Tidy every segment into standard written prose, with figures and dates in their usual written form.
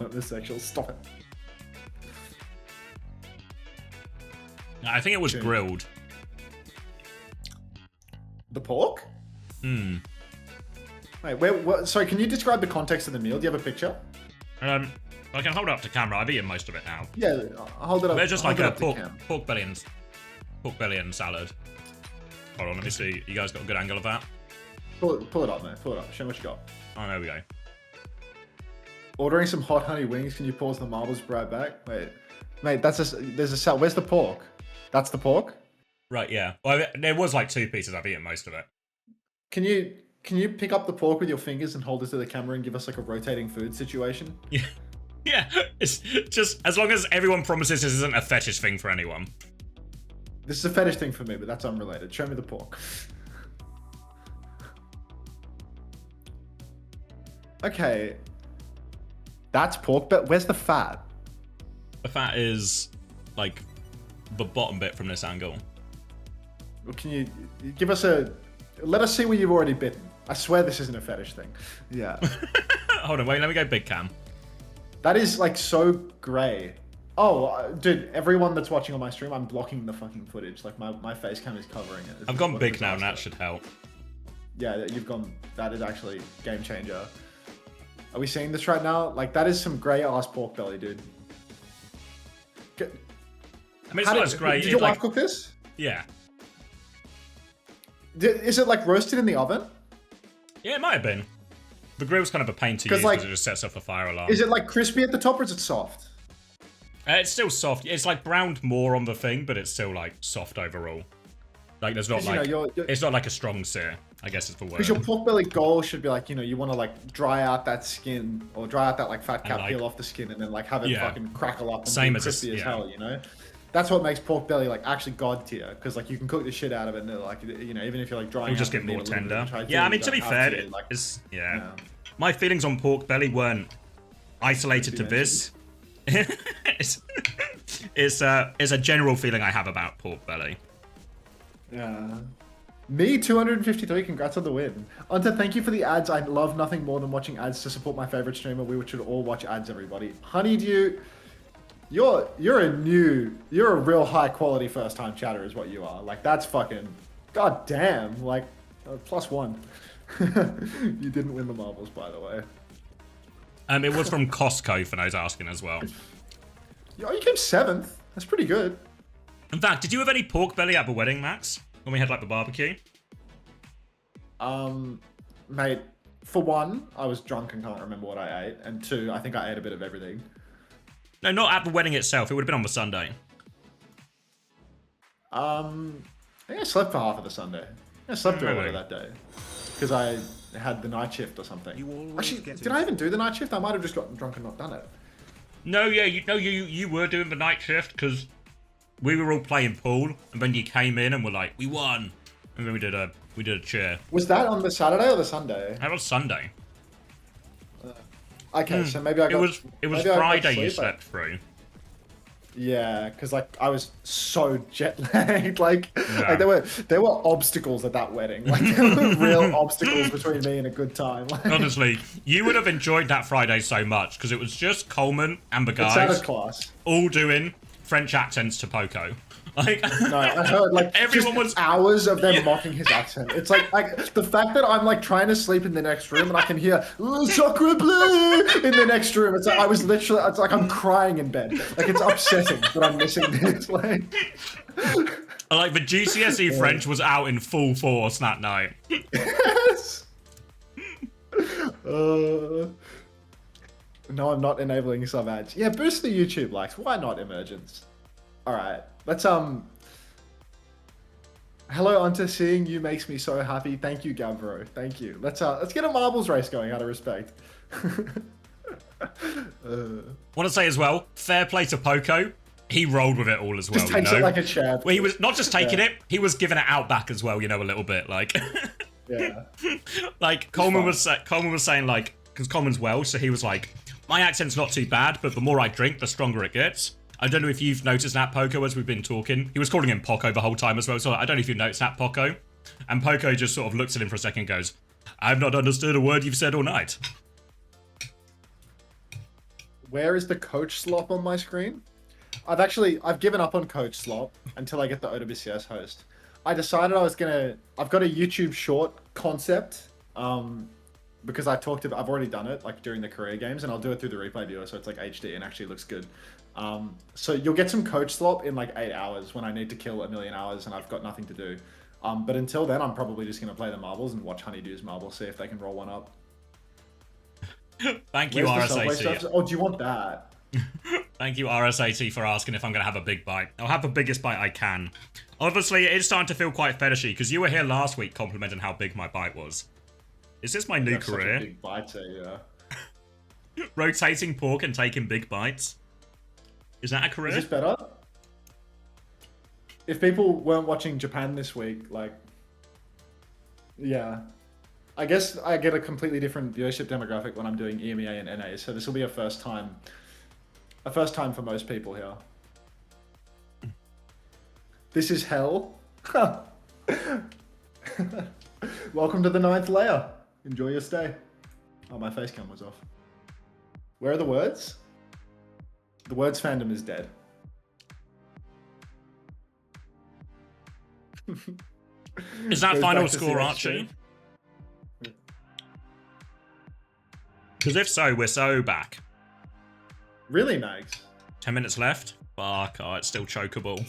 Homosexual. Stop it. I think it was grilled. The pork? Hmm. Wait, what? Sorry, can you describe the context of the meal? Do you have a picture? I can hold it up to camera. I've eaten most of it now. Yeah, hold it up. They're just like a pork belly and salad. Hold on, let me see. You guys got a good angle of that? Pull it up, mate. Pull it up. Show me what you got. Oh, there we go. Ordering some hot honey wings. Can you pause the marbles right back? Wait, mate. There's a cell. Where's the pork? That's the pork. Right. Yeah. Well, there was like 2 pieces. I've eaten most of it. Can you pick up the pork with your fingers and hold it to the camera and give us like a rotating food situation? Yeah. Yeah. It's just as long as everyone promises this isn't a fetish thing for anyone. This is a fetish thing for me, but that's unrelated. Show me the pork. Okay. That's pork, but where's the fat? The fat is like the bottom bit from this angle. Can you give us let us see where you've already bitten. I swear this isn't a fetish thing. Yeah. Hold on, wait, let me go big cam. That is like so grey. Oh, dude, everyone that's watching on my stream, I'm blocking the fucking footage. Like my face cam is covering it. I've gone big now and that should help. Yeah, you've gone, that is actually game changer. Are we seeing this right now? Like that is some grey ass pork belly, dude. I mean, it's not as grey. Did your wife cook this? Yeah. Is it like roasted in the oven? Yeah, it might have been. The grill's kind of a pain to use because it just sets off a fire alarm. Is it like crispy at the top or is it soft? It's still soft. It's like browned more on the thing, but it's still like soft overall. Like there's not like it's not like a strong sear, I guess is the word. Because your pork belly goal should be like, you want to like dry out that skin or dry out that like fat cap, peel off the skin, and then like have it fucking crackle up and be crispy as hell, That's what makes pork belly like actually god tier, because like you can cook the shit out of it, and like even if you're like drying, it'll just get more tender. Yeah, I mean to be fair, my feelings on pork belly weren't isolated to this. it's a general feeling I have about pork belly. Yeah. Me 253, congrats on the win. Unta, thank you for the ads. I love nothing more than watching ads to support my favorite streamer. We should all watch ads, everybody. Honeydew, you're a real high quality first time chatter is what you are. Like that's fucking god damn, like +1. You didn't win the marbles, by the way. It was from Costco for those asking as well. Yo, you came 7th. That's pretty good. In fact, did you have any pork belly at the wedding, Max? When we had like the barbecue? Mate, for one, I was drunk and can't remember what I ate, and 2, I think I ate a bit of everything. No, not at the wedding itself. It would have been on the Sunday. I think I slept for half of the Sunday. I slept through a lot of that day because I had the night shift or something. Actually, did I even do the night shift? I might have just gotten drunk and not done it. No, yeah, you were doing the night shift because we were all playing pool, and then you came in and were like, "We won," and then we did a cheer. Was that on the Saturday or the Sunday? That was Sunday. Okay, so maybe I got. It was Friday you slept through. Yeah, because like I was so jet lagged. Like there were obstacles at that wedding. Like there were real obstacles between me and a good time. Like, honestly, you would have enjoyed that Friday so much because it was just Coleman and the guys out of class, all doing French accents to Poco. Like, no, I heard like everyone was hours of them mocking his accent. It's like the fact that I'm like trying to sleep in the next room and I can hear "Sacre bleu" in the next room. It's like it's like I'm crying in bed. Like it's upsetting that I'm missing this. Like the GCSE French was out in full force that night. Yes. No, I'm not enabling sub ads. Yeah, boost the YouTube likes. Why not, Emergence? All right, let's hello, Unta, seeing you makes me so happy. Thank you, Gavro. Thank you. Let's get a marbles race going out of respect. Want to say as well, fair play to Poco. He rolled with it all as well. Just takes it like a champ. Well, he was not just taking it; he was giving it out back as well. A little bit like. Yeah. Like Coleman was saying like, because Coleman's Welsh, so he was like, my accent's not too bad, but the more I drink, the stronger it gets. I don't know if you've noticed that, Poco, as we've been talking. He was calling him Poco the whole time as well, so I don't know if you've noticed that, Poco. And Poco just sort of looks at him for a second and goes, I've not understood a word you've said all night. Where is the coach slop on my screen? I've given up on coach slop until I get the OWCS host. I decided I've got a YouTube short concept, because I've already done it like during the career games, and I'll do it through the replay viewer, so it's like HD and actually looks good. So you'll get some coach slop in like 8 hours when I need to kill 1,000,000 hours and I've got nothing to do. But until then, I'm probably just gonna play the marbles and watch Honeydew's marbles, see if they can roll one up. Thank you, RSAT. Oh, do you want that? Thank you, RSAT, for asking if I'm going to have a big bite. I'll have the biggest bite I can. Obviously, it is starting to feel quite fetishy, because you were here last week complimenting how big my bite was. Is this my new career? Such a big biter, yeah. Rotating pork and taking big bites? Is that a career? Is this better? If people weren't watching Japan this week, like... Yeah. I guess I get a completely different viewership demographic when I'm doing EMEA and NA, so this will be a first time for most people here. This is hell. Welcome to the 9th layer. Enjoy your stay. Oh, my face cam was off. Where are the words? The words fandom is dead. Is that final score, Archie? Because if so, we're so back. Really, Mags? 10 minutes left. Fuck, oh, it's still chokeable.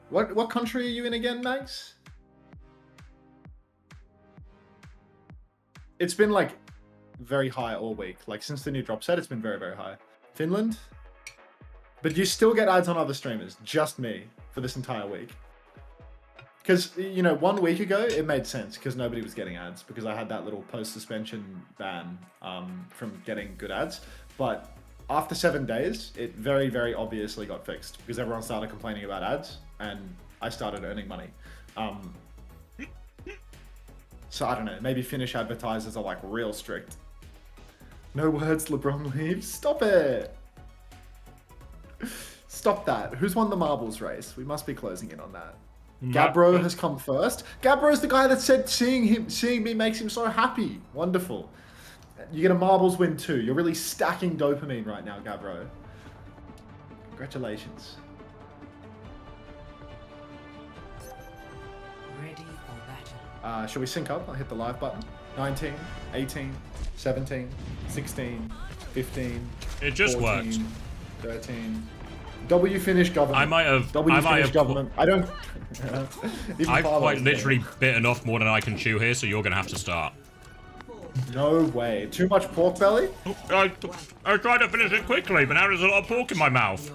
What country are you in again, Mags? It's been like very high all week. Like since the new drop set, it's been very, very high. Finland? But you still get ads on other streamers, just me, for this entire week. Because, you know, 1 week ago, it made sense because nobody was getting ads because I had that little post-suspension ban from getting good ads. But after 7 days, it very, very obviously got fixed because everyone started complaining about ads and I started earning money. So I don't know, maybe Finnish advertisers are like real strict. No words, LeBron leaves. Stop it. Stop that. Who's won the marbles race? We must be closing in on that. Gabbro has come first. Gabbro is the guy that said seeing me makes him so happy. Wonderful. You get a marbles win too. You're really stacking dopamine right now, Gabbro. Congratulations. Ready for battle. Shall we sync up? I'll hit the live button. 19, 18, 17, 16, 15, It just 14, worked. 13. W Finnish government. I might have. Government. I don't. I've quite literally bitten off more than I can chew here, so you're gonna have to start. No way. Too much pork belly? I tried to finish it quickly, but now there's a lot of pork in my mouth.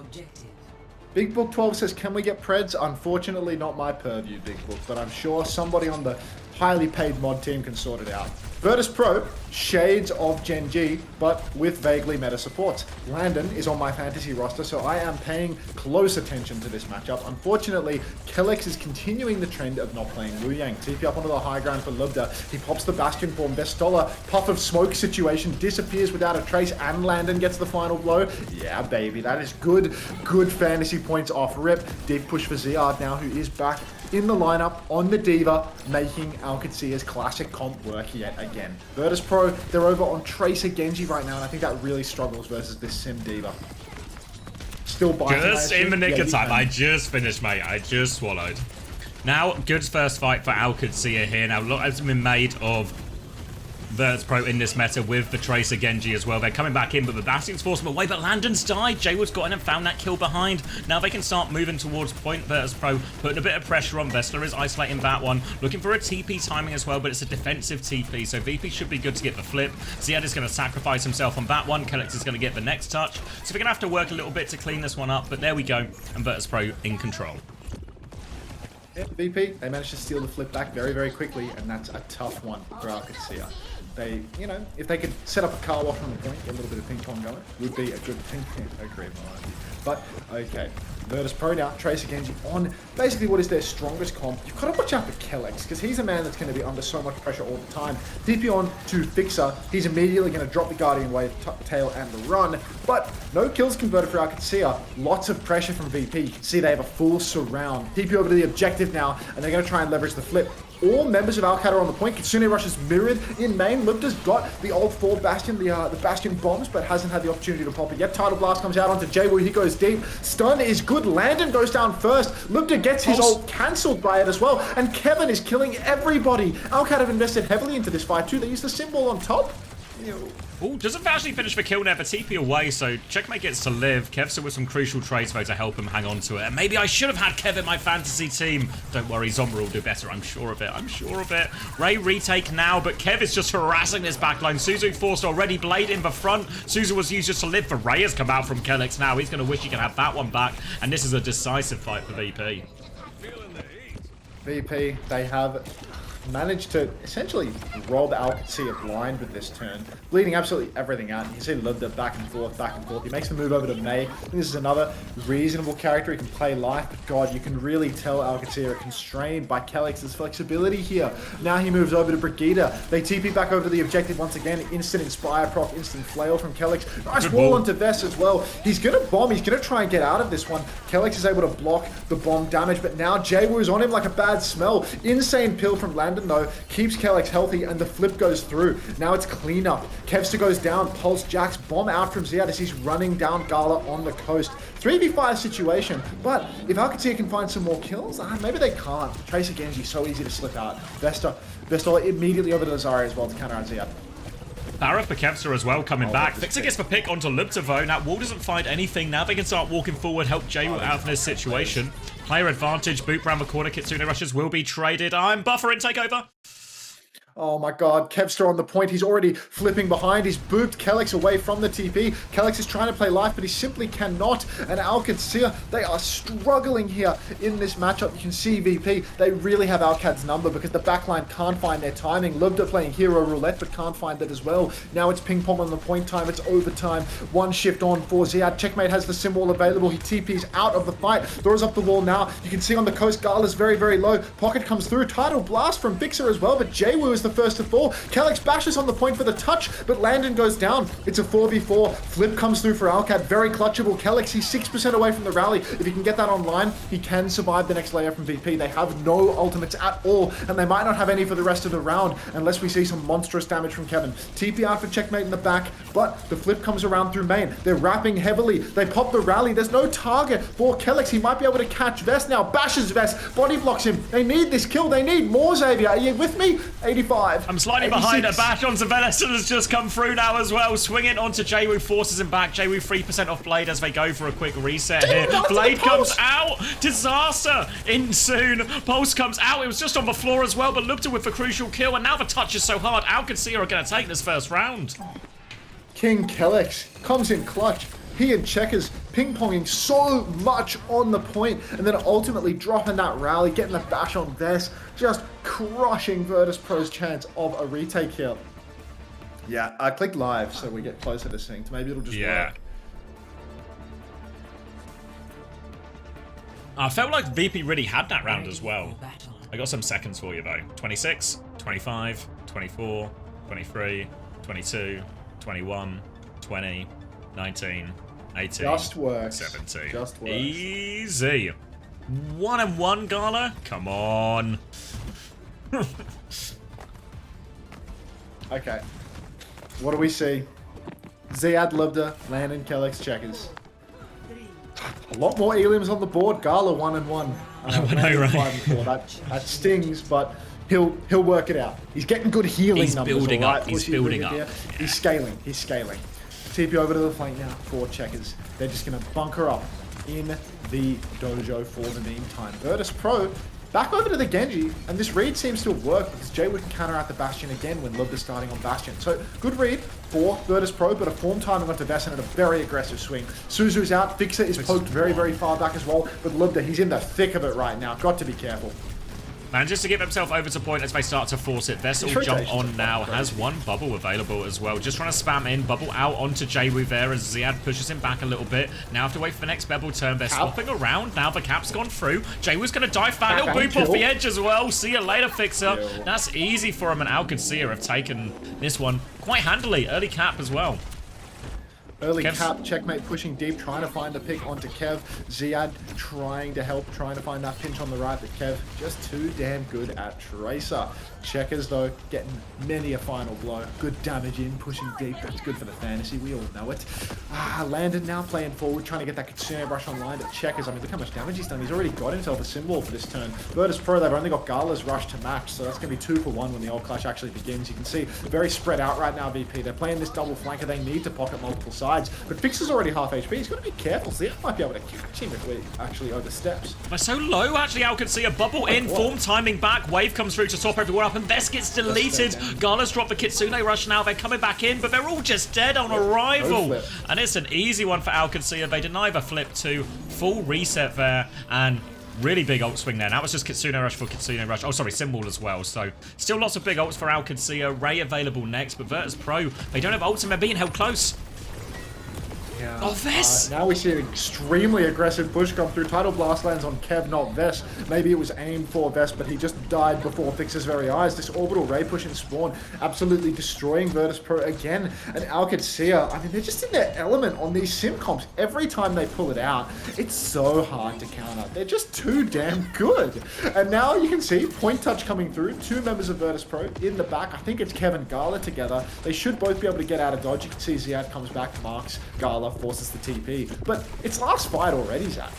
Big Book 12 says, can we get Preds? Unfortunately, not my purview, Big Book, but I'm sure somebody on the highly paid mod team can sort it out. Virtus.pro, shades of Gen G, but with vaguely meta supports. Landon is on my fantasy roster, so I am paying close attention to this matchup. Unfortunately, Kellex is continuing the trend of not playing Wu Yang. TP up onto the high ground for Lubda. He pops the Bastion form. Bestola, puff of smoke situation, disappears without a trace, and Landon gets the final blow. Yeah, baby, that is good fantasy points off rip. Deep push for Ziard now, who is back in the lineup on the Diva, making Qadsiah's classic comp work yet again. Virtus.pro, they're over on Tracer Genji right now, and I think that really struggles versus this Sim Diva. Still biting. Just in the nick of time. I just finished, mate. I just swallowed. Now, good first fight for Qadsiah here. Now, look, has been made of Virtus.pro in this meta with the Tracer Genji as well. They're coming back in, but the Bastion's forced them away, but Landon's died. Jaywood's got in and found that kill behind. Now they can start moving towards point. Virtus.pro putting a bit of pressure on. Vestler is isolating that one. Looking for a TP timing as well, but it's a defensive TP, so VP should be good to get the flip. Ziad is going to sacrifice himself on that one. Kellex is going to get the next touch. So we're going to have to work a little bit to clean this one up, but there we go. And Virtus.pro in control. Yeah, VP, they managed to steal the flip back very, very quickly, and that's a tough one for Qadsiah. They, you know, if they could set up a car wash on the point, get a little bit of ping pong going, would be a good thing. Agree, but okay, Virtus.pro now, Tracer Genji on basically what is their strongest comp. You've got to watch out for Kellex, because he's a man that's going to be under so much pressure all the time. DP on to Fixer, he's immediately going to drop the Guardian Wave, tail, and the run, but no kills converted for Qadsiah. Lots of pressure from VP. You can see they have a full surround. DP over to the objective now, and they're going to try and leverage the flip. All members of Al-Qaeda are on the point. Kitsune rushes mirrored in main. Lupta's got the old 4 Bastion, the Bastion bombs, but hasn't had the opportunity to pop it yet. Tidal Blast comes out onto Jay Woo. He goes deep. Stun is good. Landon goes down first. Lupta gets his ult cancelled by it as well. And Kevin is killing everybody. Al-Qaeda have invested heavily into this fight too. They use the symbol on top. Oh, doesn't actually finish the kill there, but TP away, so Checkmate gets to live. Kevster with some crucial trades though to help him hang on to it. And maybe I should have had Kev in my fantasy team. Don't worry, Zombra will do better, I'm sure of it, I'm sure of it. Ray retake now, but Kev is just harassing this backline. Suzu forced already, Blade in the front. Suzu was used just to live, for Ray has come out from Kelix now. He's going to wish he can have that one back, and this is a decisive fight for VP. VP, they have managed to essentially rob Qadsiah blind with this turn, bleeding absolutely everything out. You can see Lubda back and forth, back and forth. He makes the move over to May. I think this is another reasonable character. He can play life, but God, you can really tell Qadsiah are constrained by Kelix's flexibility here. Now he moves over to Brigida. They TP back over to the objective once again. Instant Inspire proc, instant flail from Kelix. Nice wall onto Vest as well. He's going to bomb. He's going to try and get out of this one. Kelix is able to block the bomb damage, but now Jay-Woo is on him like a bad smell. Insane pill from Landon though keeps Kelix healthy, and the flip goes through. Now it's cleanup. Kevster goes down. Pulse Jacks bomb out from Ziad as he's running down Gala on the coast. 3v5 situation, but if Qadsiah can find some more kills, maybe they can't. Tracer Genji, so easy to slip out. Vesta immediately over to Zarya as well to counter out Ziad. Barra for Kevster as well coming back. Fixer gets the pick onto Lupta though. Now Wall doesn't find anything. Now they can start walking forward, help Jay out of this situation. Player advantage, boot around the corner. Kitsune rushes will be traded. I'm buffering, take over. Oh my God, Kevster on the point. He's already flipping behind. He's booped Kelix away from the TP. Kelix is trying to play life, but he simply cannot. And Qadsiah, they are struggling here in this matchup. You can see VP, they really have Alcad's number because the backline can't find their timing. Lubda playing hero roulette, but can't find it as well. Now it's ping pong on the point time. It's overtime. One shift on for Ziad. Checkmate has the symbol available. He TPs out of the fight. Throws up the wall now. You can see on the coast, Gala's very, very low. Pocket comes through. Tidal Blast from Vixer as well, but Jay-Woo is the first to fall. Kelix bashes on the point for the touch, but Landon goes down. It's a 4v4. Flip comes through for Alcad. Very clutchable. Kelix, he's 6% away from the rally. If he can get that online, he can survive the next layer from VP. They have no ultimates at all, and they might not have any for the rest of the round unless we see some monstrous damage from Kevin. TP out for Checkmate in the back, but the flip comes around through main. They're wrapping heavily. They pop the rally. There's no target for Kelix. He might be able to catch Vest now. Bashes Vest. Body blocks him. They need this kill. They need more, Xavier. Are you with me? 85. I'm slightly 86. behind. A bash onto Venison has just come through now as well. Swinging onto Jay-Woo, forces him back. Jay-Woo 3% off Blade as they go for a quick reset here. Blade comes out. Disaster in soon. Pulse comes out. It was just on the floor as well, but Lupta with the crucial kill, and now the touch is so hard. Qadsiah are going to take this first round. King Kelix comes in clutch. He and Checkers ping-ponging so much on the point, and then ultimately dropping that rally, getting the bash on Vest, just crushing Virtus.pro's chance of a retake here. Yeah, I clicked live so we get closer to synced. Maybe it'll just work. I felt like VP really had that round as well. I got some seconds for you though. 26, 25, 24, 23, 22, 21, 20, 19, 18, Just works. 17. Just works. Easy. 1-1, Gala. Come on. Okay. What do we see? Ziad, Lubda, Landon, Kelix, Checkers. A lot more Elims on the board. Gala 1-1. I know, right? 5-4. That stings, but he'll work it out. He's getting good healing He's numbers. building all right? up. He's building up. Yeah. He's scaling. He's scaling. TP over to the flank now for Checkers. They're just going to bunker up in the dojo for the meantime. Virtus.pro back over to the Genji, and this read seems to work because Jay-Woo can counter out the Bastion again when Lubda's starting on Bastion. So good read for Virtus.pro, but a form timing onto Vest and a very aggressive swing. Suzu's out. Fixer is poked very, very far back as well, but Lubda, he's in the thick of it right now. Got to be careful. Manages to get himself over to point as they start to force it. Vessel jump on now, has one bubble available as well. Just trying to spam in, bubble out onto Jay-Woo there as Ziad pushes him back a little bit. Now have to wait for the next bubble turn. They're swapping around. Now the cap's gone through. Jay-Woo's going to dive fat. Little boop off the edge as well. See you later, Fixer. That's easy for him, and Qadsiah have taken this one quite handily. Early cap as well. Early Kev's- cap, checkmate pushing deep, trying to find the pick onto Kev. Ziad trying to help, trying to find that pinch on the right, but Kev just too damn good at Tracer. Checkers, though, getting many a final blow. Good damage in, pushing deep. That's good for the fantasy. We all know it. Landon now playing forward, trying to get that Qadsiah rush online. But Checkers, I mean, look how much damage he's done. He's already got himself a symbol for this turn. Virtus.pro, they've only got Gala's rush to match, so that's going to be 2 for 1 when the old clash actually begins. You can see very spread out right now, VP. They're playing this double flanker. They need to pocket multiple sides. But Fix is already half HP. He's got to be careful. So he might be able to catch him if we actually oversteps. We're so low, actually. Qadsiah bubble in, form timing back. Wave comes through to top everyone up, and Vest gets deleted. Gala's dropped the Kitsune rush now. They're coming back in, but they're all just dead on arrival. And it's an easy one for Qadsiah. They deny the flip to full reset there, and really big ult swing there. Now it's just Kitsune rush for Kitsune rush. Oh, sorry, symbol as well. So still lots of big ults for Qadsiah. Ray available next, but Virtus.pro, they don't have ults and they're being held close. Yeah. Oh, Vest! Now we see an extremely aggressive push come through. Tidal Blast lands on Kev, not Vest. Maybe it was aimed for Vest, but he just died before Fix's very eyes. This orbital ray push in spawn, absolutely destroying Virtus.pro again. And Qadsiah, I mean, they're just in their element on these sim comps. Every time they pull it out, it's so hard to counter. They're just too damn good. And now you can see point touch coming through. 2 members of Virtus.pro in the back. I think it's Kev and Gala together. They should both be able to get out of dodge. You can see Ziad comes back, marks Gala, forces the TP. But it's last fight already, Zach.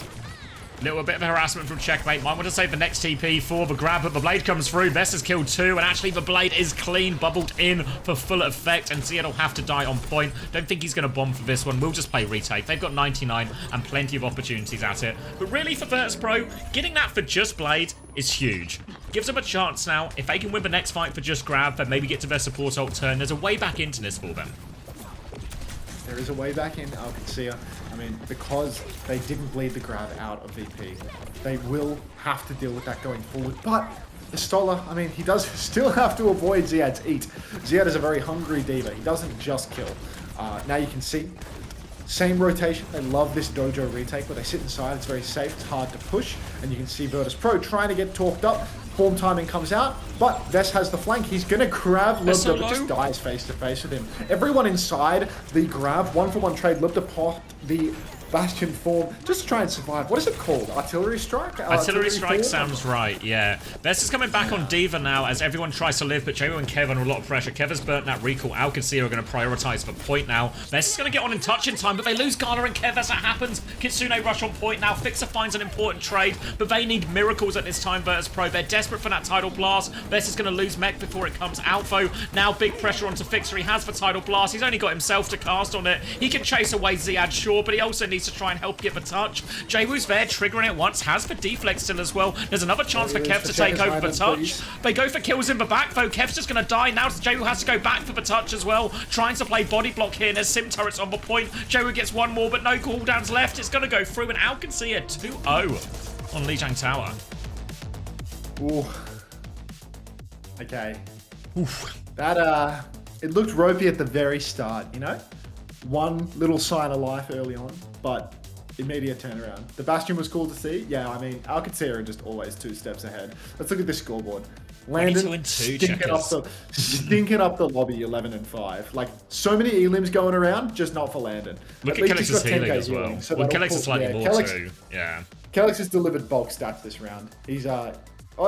Little bit of harassment from Checkmate. Might want to save the next TP for the grab, but the blade comes through. Vest has killed 2, and actually the blade is clean, bubbled in for full effect, and Ziad will have to die on point. Don't think he's going to bomb for this one. We'll just play retake. They've got 99 and plenty of opportunities at it. But really, for Virtus.pro, getting that for just blade is huge. Gives them a chance now. If they can win the next fight for just grab, then maybe get to their support ult turn. There's a way back into this for them. There is a way back in Qadsiah. I mean, because they didn't bleed the grab out of VP, they will have to deal with that going forward. But the Stoller, I mean, he does still have to avoid Ziad's eat. Ziad is a very hungry diva. He doesn't just kill. Now you can see, same rotation. They love this dojo retake where they sit inside. It's very safe. It's hard to push. And you can see Virtus.pro trying to get talked up. Form timing comes out, but Vest has the flank. He's going to grab Lubda, but just dies face to face with him. Everyone inside the grab, 1-for-1 trade. Lubda popped the Bastion form just to try and survive. What is it called? Artillery strike? Artillery strike form? sounds right, yeah. Vest is coming back on Diva now as everyone tries to live, but Jago and Kev under a lot of pressure. Kev has burnt that recall. Qadsiah are going to prioritize for point now. Vest is going to get on in touch in time, but they lose Gala and Kev as that happens. Kitsune rush on point now. Fixer finds an important trade, but they need miracles at this time, Virtus.pro. They're desperate for that Tidal Blast. Vest is going to lose mech before it comes out, though. Now big pressure onto Fixer. He has the Tidal Blast. He's only got himself to cast on it. He can chase away Ziad, sure, but he also needs to try and help get the touch. Jaewoo's there, triggering it once, has the deflect still as well. There's another chance for Kev to take over the touch. They go for kills in the back, though. Kev's just going to die now. Jaewoo has to go back for the touch as well, trying to play body block here. There's sim turrets on the point. Jaewoo gets one more, but no cooldowns left. It's going to go through, and Qadsiah 2-0 on Lijiang Tower. Ooh. Okay. Oof. That, it looked ropey at the very start, you know? One little sign of life early on, but immediate turnaround. The Bastion was cool to see. Yeah, I mean, Qadsiah are just always 2 steps ahead. Let's look at this scoreboard. Landon stinking up the lobby 11-5. Like, so many elims going around, just not for Landon. Look at Kelix's healing as well. So well, Kelix is slightly more too. Yeah. Kelix has delivered bulk stats this round. He's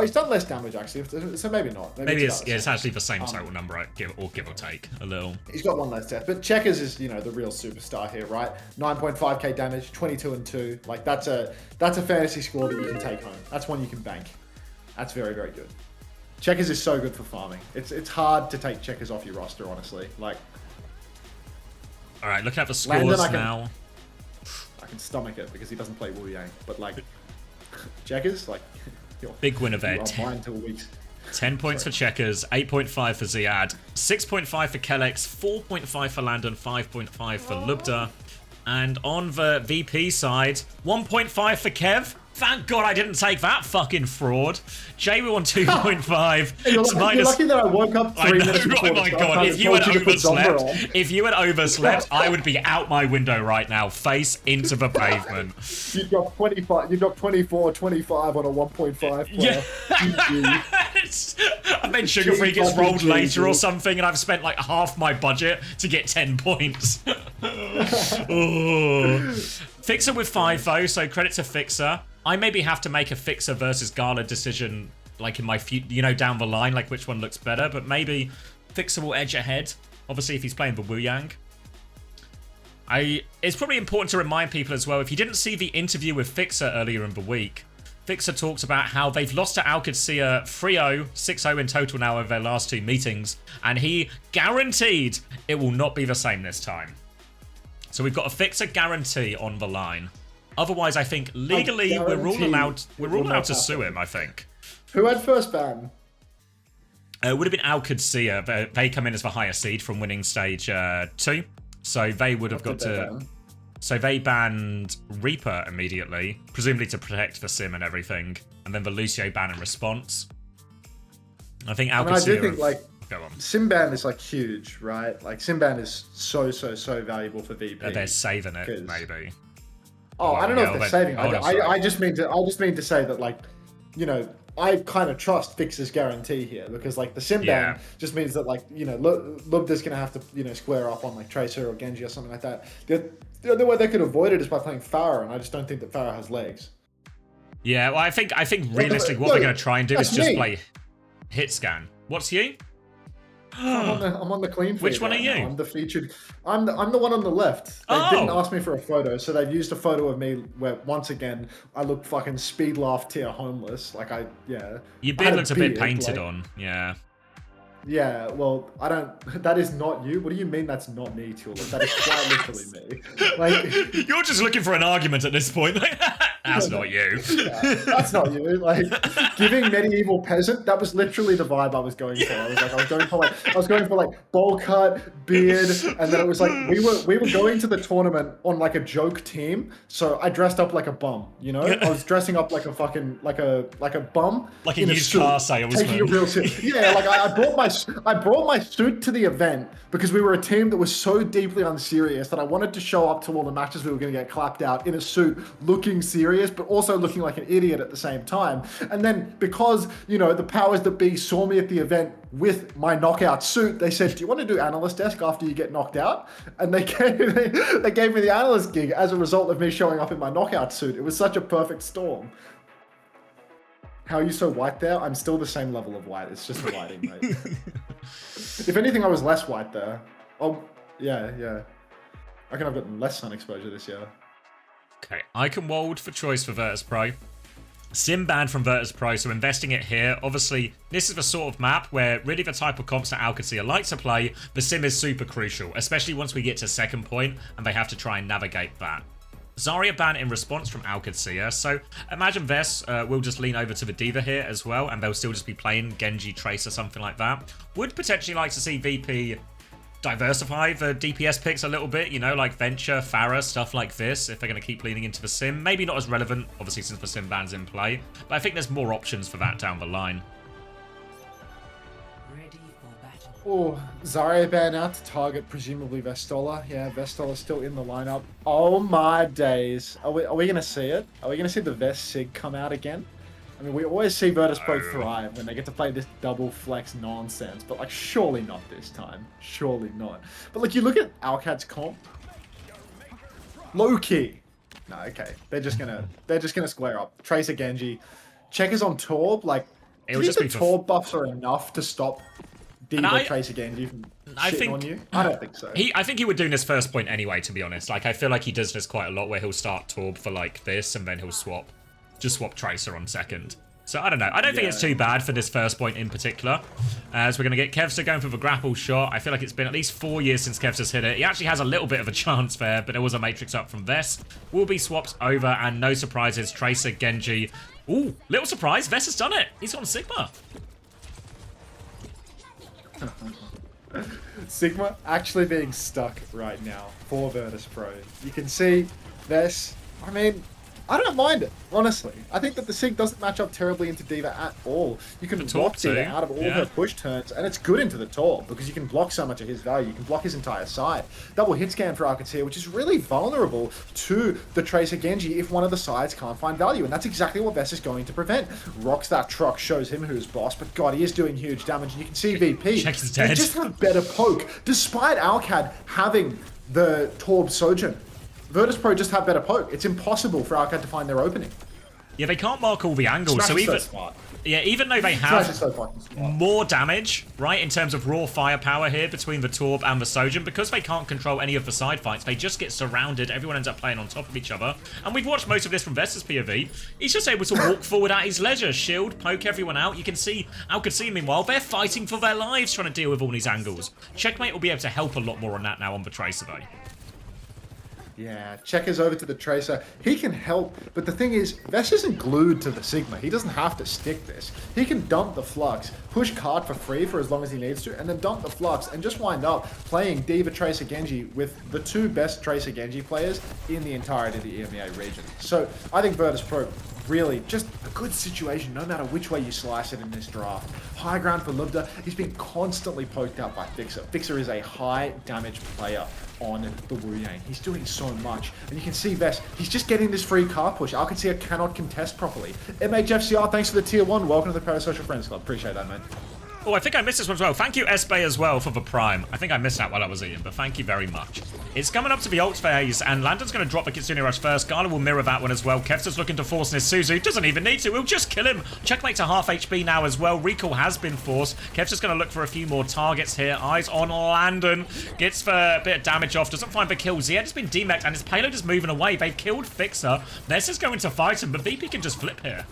he's done less damage actually, so maybe not. Maybe it's actually the same total number, give or take a little. He's got 1 less death, but Checkers is, you know, the real superstar here, right? 9.5k damage, 22-2. Like that's a fantasy score that you can take home. That's one you can bank. That's very, very good. Checkers is so good for farming. It's hard to take Checkers off your roster, honestly. Like, all right, looking at the scores now. I can stomach it because he doesn't play Wu Yang, but like Checkers, like. Big winner there. 10 points for Checkers, 8.5 for Ziad, 6.5 for Kellex, 4.5 for Landon, 5.5 for Lubda. And on the VP side, 1.5 for Kev, Thank God I didn't take that fucking fraud. Jay, we won 2.5. You're lucky that I woke up 3 minutes before Oh my God, if you had overslept, I would be out my window right now, face into the pavement. You got 25. You got 24, 25 on a 1.5 player. Yeah. And then Sugar Free gets rolled later or something, and I've spent like half my budget to get 10 points. Oh. Fixer with 5 though, so credit to Fixer. I maybe have to make a Fixer versus Gala decision, like in my down the line, like which one looks better. But maybe Fixer will edge ahead. Obviously, if he's playing the Wu Yang. It's probably important to remind people as well, if you didn't see the interview with Fixer earlier in the week, Fixer talks about how they've lost to Qadsiah 3-0, 6-0 in total now over their last 2 meetings, and he guaranteed it will not be the same this time. So we've got a Fixer guarantee on the line. Otherwise, I think legally we're all allowed to sue him, I think. Who had first ban? It would have been Qadsiah. They come in as the higher seed from winning stage 2. So they would have got to... So they banned Reaper immediately, presumably to protect the sim and everything. And then the Lucio ban in response. I think Qadsiah... I do think, like, sim ban is, like, huge, right? Like, sim ban is so valuable for VP. They're saving it, maybe. Oh, I don't know if they're saving. I just mean to say that, like, you know, I kind of trust Fixer's guarantee here because, like, the sim ban just means that, like, you know, Lubda's gonna have to, you know, square up on like Tracer or Genji or something like that. The only way they could avoid it is by playing Pharah, and I just don't think that Pharah has legs. Yeah, well, I think realistically, what they're gonna try and do is just play hit scan. What's you? I'm on the clean feed. Which one are you? Now. I'm the featured. I'm the one on the left. They didn't ask me for a photo, so they've used a photo of me where once again I look fucking speed laugh tier homeless. Like Your beard looks a bit painted on. Yeah. Yeah, well, I don't. That is not you. What do you mean that's not me, Tulip? That is quite literally me. Like, you're just looking for an argument at this point. That's not you. Yeah, that's not you. Like, giving medieval peasant. That was literally the vibe I was going for. I was going for like bowl cut, beard, and then it was like we were going to the tournament on like a joke team. So I dressed up like a bum. You know, I was dressing up like a fucking like a bum, like a used car salesman. Taking it real serious. Yeah, like I brought my suit to the event because we were a team that was so deeply unserious that I wanted to show up to all the matches we were going to get clapped out in a suit, looking serious, but also looking like an idiot at the same time. And then because, you know, the powers that be saw me at the event with my knockout suit, they said, do you want to do analyst desk after you get knocked out? And they gave me the analyst gig as a result of me showing up in my knockout suit. It was such a perfect storm. How are you so white there? I'm still the same level of white. It's just the lighting, mate. If anything, I was less white there. Oh, yeah. I reckon I've got less sun exposure this year. Okay, Icon Wold for choice for Virtus.pro. Sim banned from Virtus.pro, so investing it here. Obviously, this is the sort of map where really the type of comps that Qadsiah like to play, the Sim is super crucial, especially once we get to second point and they have to try and navigate that. Zarya ban in response from Qadsiah, so imagine Vess will just lean over to the Diva here as well, and they'll still just be playing Genji, Trace or something like that. Would potentially like to see VP diversify the DPS picks a little bit, you know, like Venture, Pharah, stuff like this, if they're going to keep leaning into the Sim. Maybe not as relevant, obviously, since the Sim ban's in play, but I think there's more options for that down the line. Oh, Zarya ban out to target presumably Vestola. Yeah, Vestola's still in the lineup. Oh my days. Are we going to see it? Are we going to see the Vest Sig come out again? I mean, we always see Virtus.pro thrive when they get to play this double flex nonsense, but like, surely not this time. Surely not. But like, you look at Alcad's comp. Low key. No, okay. They're just gonna square up. Tracer Genji. Checkers on Torb. Like, do you think the Torb buffs are enough to stop Diva Tracer Genji from shitting on you? I don't think so. I think he would do this first point anyway, to be honest. Like, I feel like he does this quite a lot, where he'll start Torb for like this, and then he'll swap Tracer on second. So I don't know. I don't think it's too bad for this first point in particular. As we're going to get Qadsiah going for the grapple shot. I feel like it's been at least 4 years since Qadsiah's hit it. He actually has a little bit of a chance there, but there was a Matrix up from Vess. Will be swapped over, and no surprises. Tracer, Genji. Ooh, little surprise. Vess has done it. He's on Sigma. Sigma actually being stuck right now for Virtus.pro. You can see Vess. I mean, I don't mind it, honestly. I think that the Sig doesn't match up terribly into D.Va at all. You can block D.Va out of all her push turns, and it's good into the Torb, because you can block so much of his value. You can block his entire side. Double hit scan for Qadsiah, which is really vulnerable to the Tracer Genji if one of the sides can't find value, and that's exactly what Vess is going to prevent. Rocks that truck, shows him who's boss, but God, he is doing huge damage, and you can see VP. Check's dead. They just have better poke, despite Alcad having the Torb Sojourn. Virtus.pro just have better poke. It's impossible for Alcad to find their opening. Yeah, they can't mark all the angles, Smash so is even smart. yeah, even though they have So more damage, right, in terms of raw firepower here between the Torb and the Sojourn, because they can't control any of the side fights, they just get surrounded, everyone ends up playing on top of each other, and we've watched most of this from Vess's POV. He's just able to walk forward at his leisure, shield, poke everyone out. You can see Qadsiah, meanwhile, they're fighting for their lives trying to deal with all these angles. Checkmate will be able to help a lot more on that now on the Tracer, though. Yeah, Checkers over to the Tracer. He can help, but the thing is, Vess isn't glued to the Sigma. He doesn't have to stick this. He can dump the Flux, push card for free for as long as he needs to, and then dump the Flux and just wind up playing D.Va Tracer Genji with the two best Tracer Genji players in the entirety of the EMEA region. So I think Virtus.pro really just a good situation no matter which way you slice it in this draft. High ground for Lubda. He's been constantly poked out by Fixer. Fixer is a high damage player on the Wu Yang. He's doing so much. And you can see Vess, he's just getting this free car push. Qadsiah cannot contest properly. MHFCR, thanks for the tier 1. Welcome to the Parasocial Friends Club. Appreciate that, man. Oh, I think I missed this one as well. Thank you, Esbay, as well, for the Prime. I think I missed that while I was eating, but thank you very much. It's coming up to the ult phase, and Landon's going to drop the Kitsune Rush first. Gala will mirror that one as well. Kevster's looking to force this Suzu. Doesn't even need to. We'll just kill him. Checkmate to half HP now as well. Recall has been forced. Kevster's going to look for a few more targets here. Eyes on Landon. Gets a bit of damage off. Doesn't find the kill. Zed has been demeched, and his payload is moving away. They've killed Fixer. Ness is going to fight him, but VP can just flip here.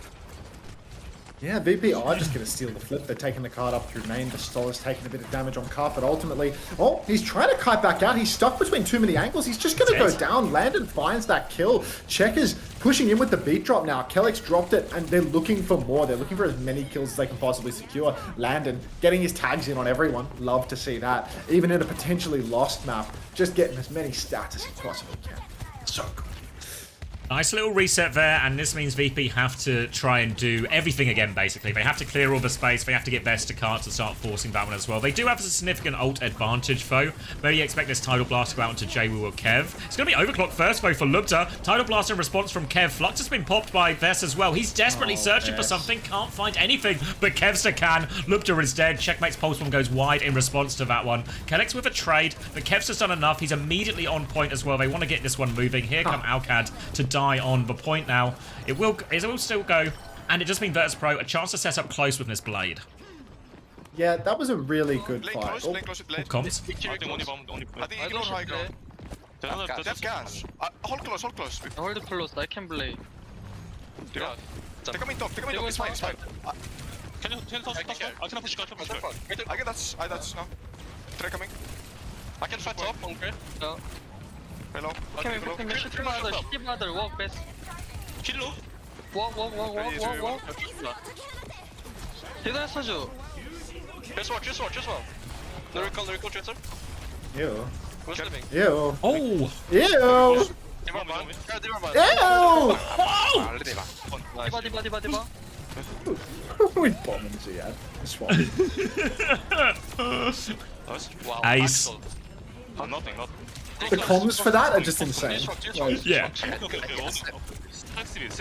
Yeah, VP are just going to steal the flip. They're taking the card up through main. The Stola's taking a bit of damage on Karth, but ultimately, oh, he's trying to kite back out. He's stuck between too many angles. He's just going to go down. Landon finds that kill. Checkers pushing in with the beat drop now. Kellex dropped it, and they're looking for more. They're looking for as many kills as they can possibly secure. Landon getting his tags in on everyone. Love to see that. Even in a potentially lost map, just getting as many stats as he possibly can. So good. Nice little reset there, and this means VP have to try and do everything again, basically. They have to clear all the space, they have to get Vess to cart to start forcing that one as well. They do have a significant ult advantage, though. Maybe expect this Tidal Blast to go out into Jwoo or Kev. It's going to be overclocked first, though, for Lubda. Tidal Blast in response from Kev. Flux has been popped by Vess as well. He's desperately searching for something, can't find anything, but Kevster can. Lubda is dead. Checkmate's Pulse Bomb goes wide in response to that one. Kellex with a trade, but Kevster's done enough. He's immediately on point as well. They want to get this one moving. Here come Alcad to die on the point now. It will still go, and it just means Virtus.pro a chance to set up close with this blade. Yeah, that was a really good Lane fight. close, lane close with blade. Comms. I think ignore high ground. They have gas. Hold close, hold close. Hold close, I can play. Yeah. Take him in top, it's fine, it's fine. Can you touch? I can push. I get that, that's now. Try coming. I can fight top. Okay. No. Hello. Okay, we can shoot mother, walk best. Kill low. Walk. 대단했어죠. Just walk. No recall, Tracer. Ew. Who's living? Ew. Oh! Ew! 디바. We bombing Ziad. Swap. Wow. Ace. Nothing. The comms for that are just insane. Like, Yeah.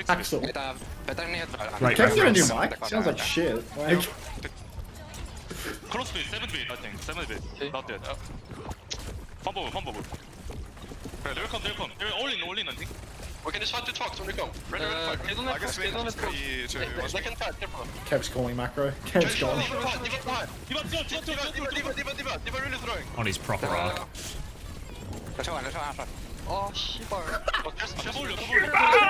Axel. Right, Can't get a new reference. mic? Sounds like shit. Like, Close speed, 7 bit, I think. 7 bit. Not dead. Fumble. They'll come. They're all in, I think. We can just fight the trucks when they come. Ready, fight. I guess we need to They can fight, careful. Kev's calling macro. Kev's calling. Diva really throwing. On his proper arc. 어 씨발.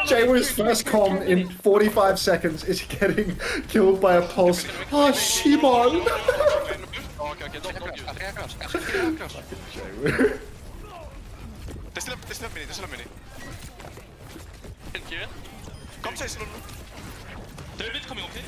Jwoo's first comm in 45 seconds is getting killed by a pulse. Oh, Shimon! Okay, don't use. Jwoo. They still have mini. Can kill it. Come say slow. They're a bit coming, okay?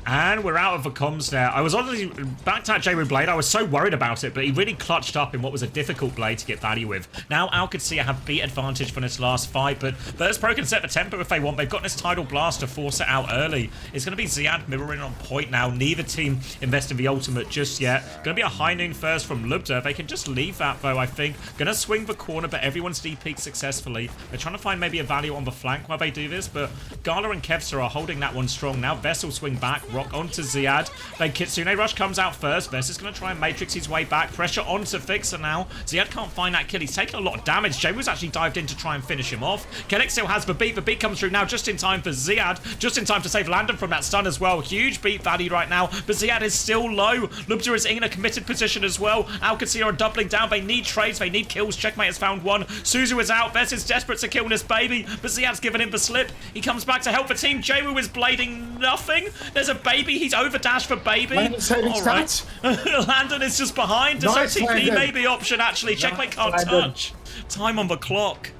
And we're out of the comms there. I was honestly back to that J-Woo blade. I was so worried about it, but he really clutched up in what was a difficult blade to get value with. Now Qadsiah have beat advantage from this last fight, but Virtus.pro can set the tempo if they want. They've got this tidal blast to force it out early. It's going to be Ziad mirroring on point now. Neither team investing the ultimate just yet. Going to be a high noon first from Lubda. They can just leave that though, I think. Going to swing the corner, but everyone's DP'd successfully. They're trying to find maybe a value on the flank while they do this, but Gala and Qadsiah are holding that one strong. Now Vessel swing back. Rock onto Ziad. Then Kitsune Rush comes out first. Vess is going to try and matrix his way back. Pressure onto Fixer now. Ziad can't find that kill. He's taking a lot of damage. J-Woo's actually dived in to try and finish him off. Kellex still has the beat. The beat comes through now just in time for Ziad. Just in time to save Landon from that stun as well. Huge beat value right now. But Ziad is still low. Lubda is in a committed position as well. Qadsiah are doubling down. They need trades. They need kills. Checkmate has found one. Suzu is out. Vess is desperate to kill this baby. But Ziad's given him the slip. He comes back to help the team. J-Woo is blading nothing. There's a baby. He's overdash for baby. All right. Landon is just behind. Does Nice, OTP Landon. maybe option actually? Checkmate can't Landon. touch. Time on the clock.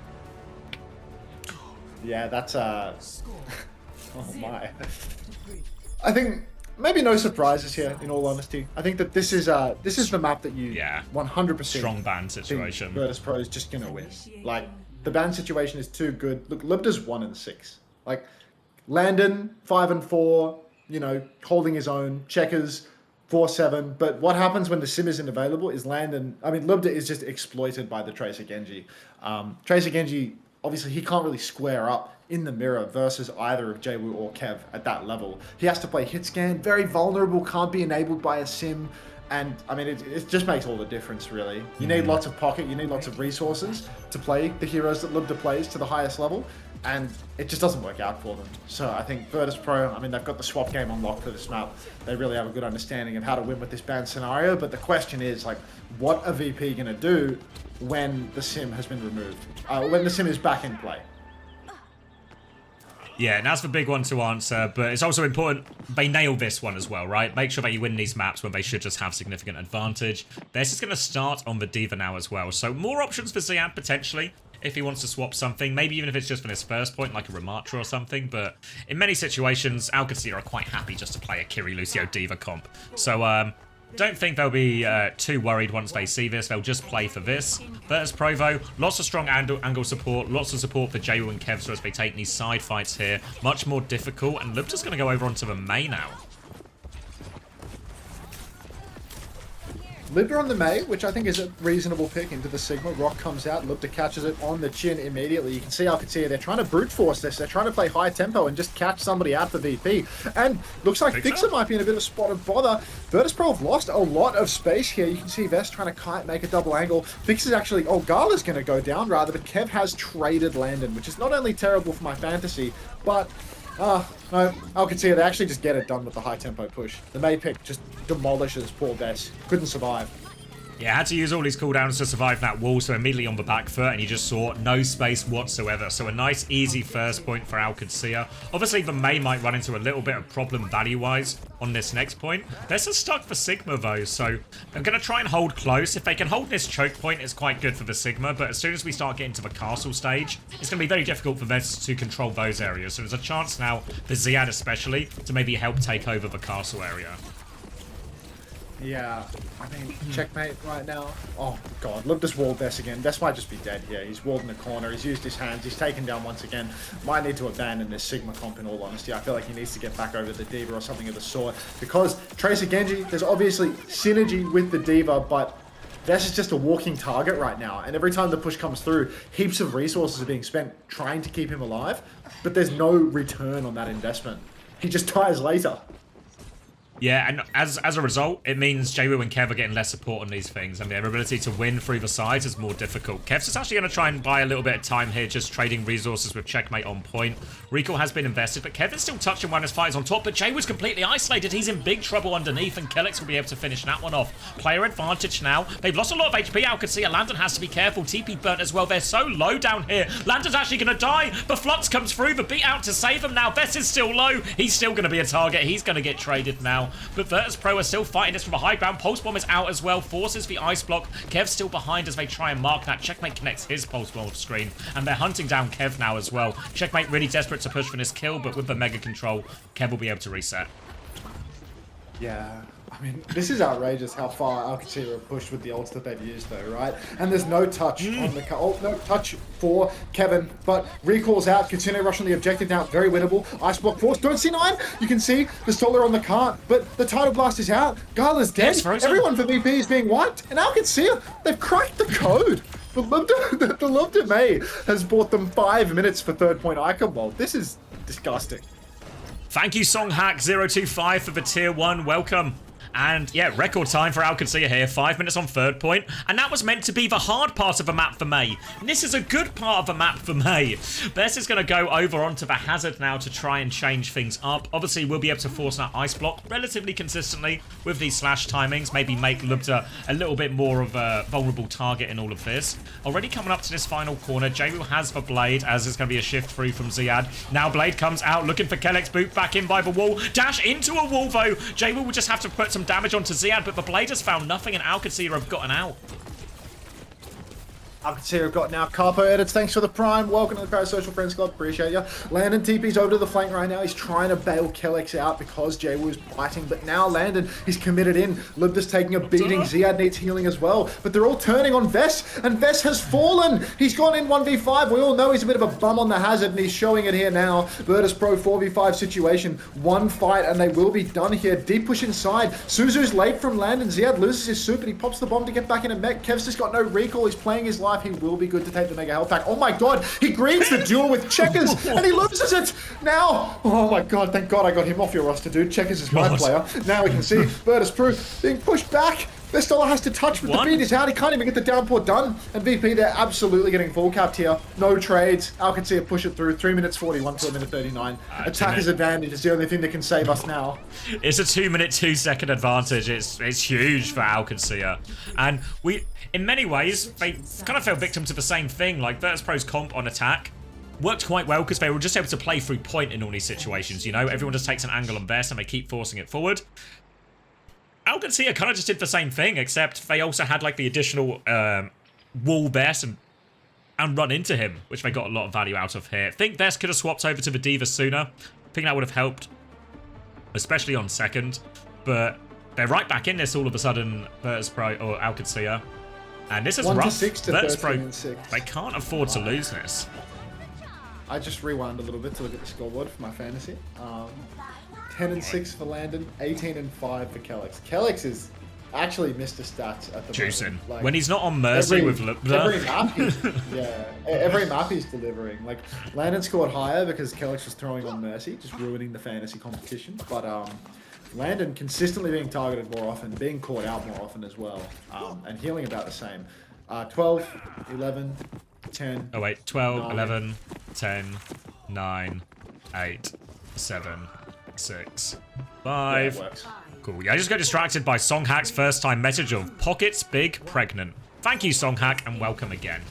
Yeah, that's oh my. I think maybe no surprises here. In all honesty, I think that this is the map that you 100% Strong ban situation. Virtus.pro is just gonna win. Like the ban situation is too good. Look, Lubda's 1-6. Like Landon 5-4. You know, holding his own. Checkers 4-7. But what happens when the sim isn't available is Lubda is just exploited by the Tracer Genji. Tracer Genji, obviously, he can't really square up in the mirror versus either of J-Woo or Kev at that level. He has to play hit scan, very vulnerable, can't be enabled by a sim. And, I mean, it just makes all the difference, really. You need lots of pocket, you need lots of resources to play the heroes that Lubda plays to the highest level. And it just doesn't work out for them. So I think Virtus.pro, I mean, they've got the swap game unlocked for this map. They really have a good understanding of how to win with this ban scenario. But the question is, like, what are VP going to do when the sim has been removed? When the sim is back in play? Yeah, and that's the big one to answer, but it's also important they nail this one as well, right? Make sure that you win these maps when they should just have significant advantage. This is going to start on the Diva now as well, so more options for Ziad potentially if he wants to swap something, maybe even if it's just for his first point, like a Ramatra or something, but in many situations, Qadsiah are quite happy just to play a Kiri Lucio Diva comp. So, don't think they'll be too worried once they see this. They'll just play for this. Virtus.pro, though, lots of strong angle support, lots of support for J-Woo and Kev, so as they take these side fights here. Much more difficult, and Lubda's going to go over onto the Mei now. Lubda on the Mei, which I think is a reasonable pick into the Sigma. Rock comes out, Lubda catches it on the chin immediately. You can see Qadsiah, they're trying to brute force this. They're trying to play high tempo and just catch somebody out for VP. And looks like Fixer might be in a bit of spot of bother. Virtus.pro have lost a lot of space here. You can see Vest trying to kite, make a double angle. Fixer's actually, Gala's going to go down rather, but Kev has traded Landon, which is not only terrible for my fantasy, but no, Qadsiah, they actually just get it done with the high tempo push. The Mei pick just demolishes poor Bess. Couldn't survive. Yeah, had to use all his cooldowns to survive that wall, so immediately on the back foot, and you just saw no space whatsoever. So a nice, easy first point for Qadsiah. Obviously, the Mei might run into a little bit of problem value-wise on this next point. They're still stuck for Sigma, though, so I'm going to try and hold close. If they can hold this choke point, it's quite good for the Sigma, but as soon as we start getting to the castle stage, it's going to be very difficult for Vets to control those areas. So there's a chance now, for Ziad especially, to maybe help take over the castle area. Yeah, I mean, checkmate right now. Oh, God. Lubda's walled Vess again. Vess might just be dead here. He's walled in the corner. He's used his hands. He's taken down once again. Might need to abandon this Sigma comp, in all honesty. I feel like he needs to get back over the Diva or something of the sort. Because Tracer Genji, there's obviously synergy with the Diva, but Vess is just a walking target right now. And every time the push comes through, heaps of resources are being spent trying to keep him alive. But there's no return on that investment. He just dies later. Yeah, and as a result, it means J-Woo and Kev are getting less support on these things, and their ability to win through the sides is more difficult. Kev's just actually going to try and buy a little bit of time here, just trading resources with Checkmate on point. Recall has been invested, but Kevin's still touching one as far as on top, but J-Woo's completely isolated. He's in big trouble underneath, and Kellex will be able to finish that one off. Player advantage now. They've lost a lot of HP. Qadsiah, Landon has to be careful. TP burnt as well. They're so low down here. Landon's actually going to die, but Flux comes through, the beat out to save him now. Vess is still low. He's still going to be a target. He's going to get traded now, but Virtus.pro are still fighting this from a high ground. Pulse Bomb is out as well. Forces the ice block. Kev's still behind as they try and mark that. Checkmate connects his Pulse Bomb off screen, and they're hunting down Kev now as well. Checkmate really desperate to push for this kill, but with the Mega Control, Kev will be able to reset. Yeah. I mean, this is outrageous how far Qadsiah have pushed with the ults that they've used, though, right? And there's no touch on the no touch for Kevin, but recalls out. Qadsiah rush on the objective now, very winnable. Ice block force, don't see 9. You can see the Solar on the cart, but the Tidal Blast is out. Gala's dead. Yes, Everyone for VP is being wiped, and Qadsiah, they've cracked the code. The Love to May has bought them 5 minutes for 3rd point icon vault. This is disgusting. Thank you, Songhack025 for the tier 1. Welcome. And yeah, record time for Qadsiah here, 5 minutes on 3rd point. And that was meant to be the hard part of the map for May. And this is a good part of the map for May. Bess is going to go over onto the hazard now to try and change things up. Obviously, we'll be able to force that ice block relatively consistently with these slash timings. Maybe make Lubta a little bit more of a vulnerable target in all of this. Already coming up to this final corner, Jawu has the Blade, as it's going to be a shift through from Ziad. Now Blade comes out looking for Kellex, boot back in by the wall. Dash into a wall, though. Jawu will just have to put some damage onto Ziad, but the Blade has found nothing, and Qadsiah have gotten out. Qadsiah have got now. Carpo edits, thanks for the prime. Welcome to the Parasocial Friends Club, appreciate ya. Landon TP's over to the flank right now. He's trying to bail Kellex out because Jawu is biting, but now Landon, he's committed in. Libda's taking a beating. Ziad needs healing as well, but they're all turning on Vess, and Vess has fallen. He's gone in 1v5. We all know he's a bit of a bum on the hazard, and he's showing it here now. Virtus.pro 4v5 situation. One fight, and they will be done here. Deep push inside. Suzu's late from Landon. Ziad loses his soup, and he pops the bomb to get back in a mech. Kev's just got no recall. He's playing his life. He will be good to take the mega health pack. Oh my god, he greens the duel with Checkers and he loses it now. Oh my god, thank god I got him off your roster, dude. Checkers is my player. Now we can see Virtus.pro being pushed back. Vestola has to touch, but the beat is out. He can't even get the downpour done. And VP, they're absolutely getting full capped here. No trades. Qadsiah push it through. 3 minutes 41 to a minute 39. Attacker's advantage is the only thing that can save us now. It's a 2 minute, 2 second advantage. It's huge for Qadsiah. And we, in many ways, they kind of fell victim to the same thing. Like Virtus.pro's comp on attack worked quite well because they were just able to play through point in all these situations. You know, everyone just takes an angle on Vess and they keep forcing it forward. Qadsiah kind of just did the same thing, except they also had like the additional wall Vess and run into him, which they got a lot of value out of here. I think Vess could have swapped over to the D.Va sooner. I think that would have helped, especially on second. But they're right back in this all of a sudden, Virtus.pro or Qadsiah. And this is 1 rough. to 6 to 13 and 6. They can't afford to lose this. I just rewound a little bit to look at the scoreboard for my fantasy. 10 and 6 for Landon, 18 and 5 for Kellex. Kellex is actually Mr. Stats at the Juicing. moment. Like, when he's not on Mercy with every Lubda. map every map he's delivering. Like, Landon scored higher because Kellex was throwing on Mercy, just ruining the fantasy competition. But Landon consistently being targeted more often, being caught out more often as well, and healing about the same. 12, 11, 10. Oh wait, 12, 9. 11, 10, 9, 8, 7, 6, 5. Yeah, it works. Cool. Yeah, I just got distracted by Songhack's first time message of pockets big pregnant. Thank you, Songhack, and welcome again.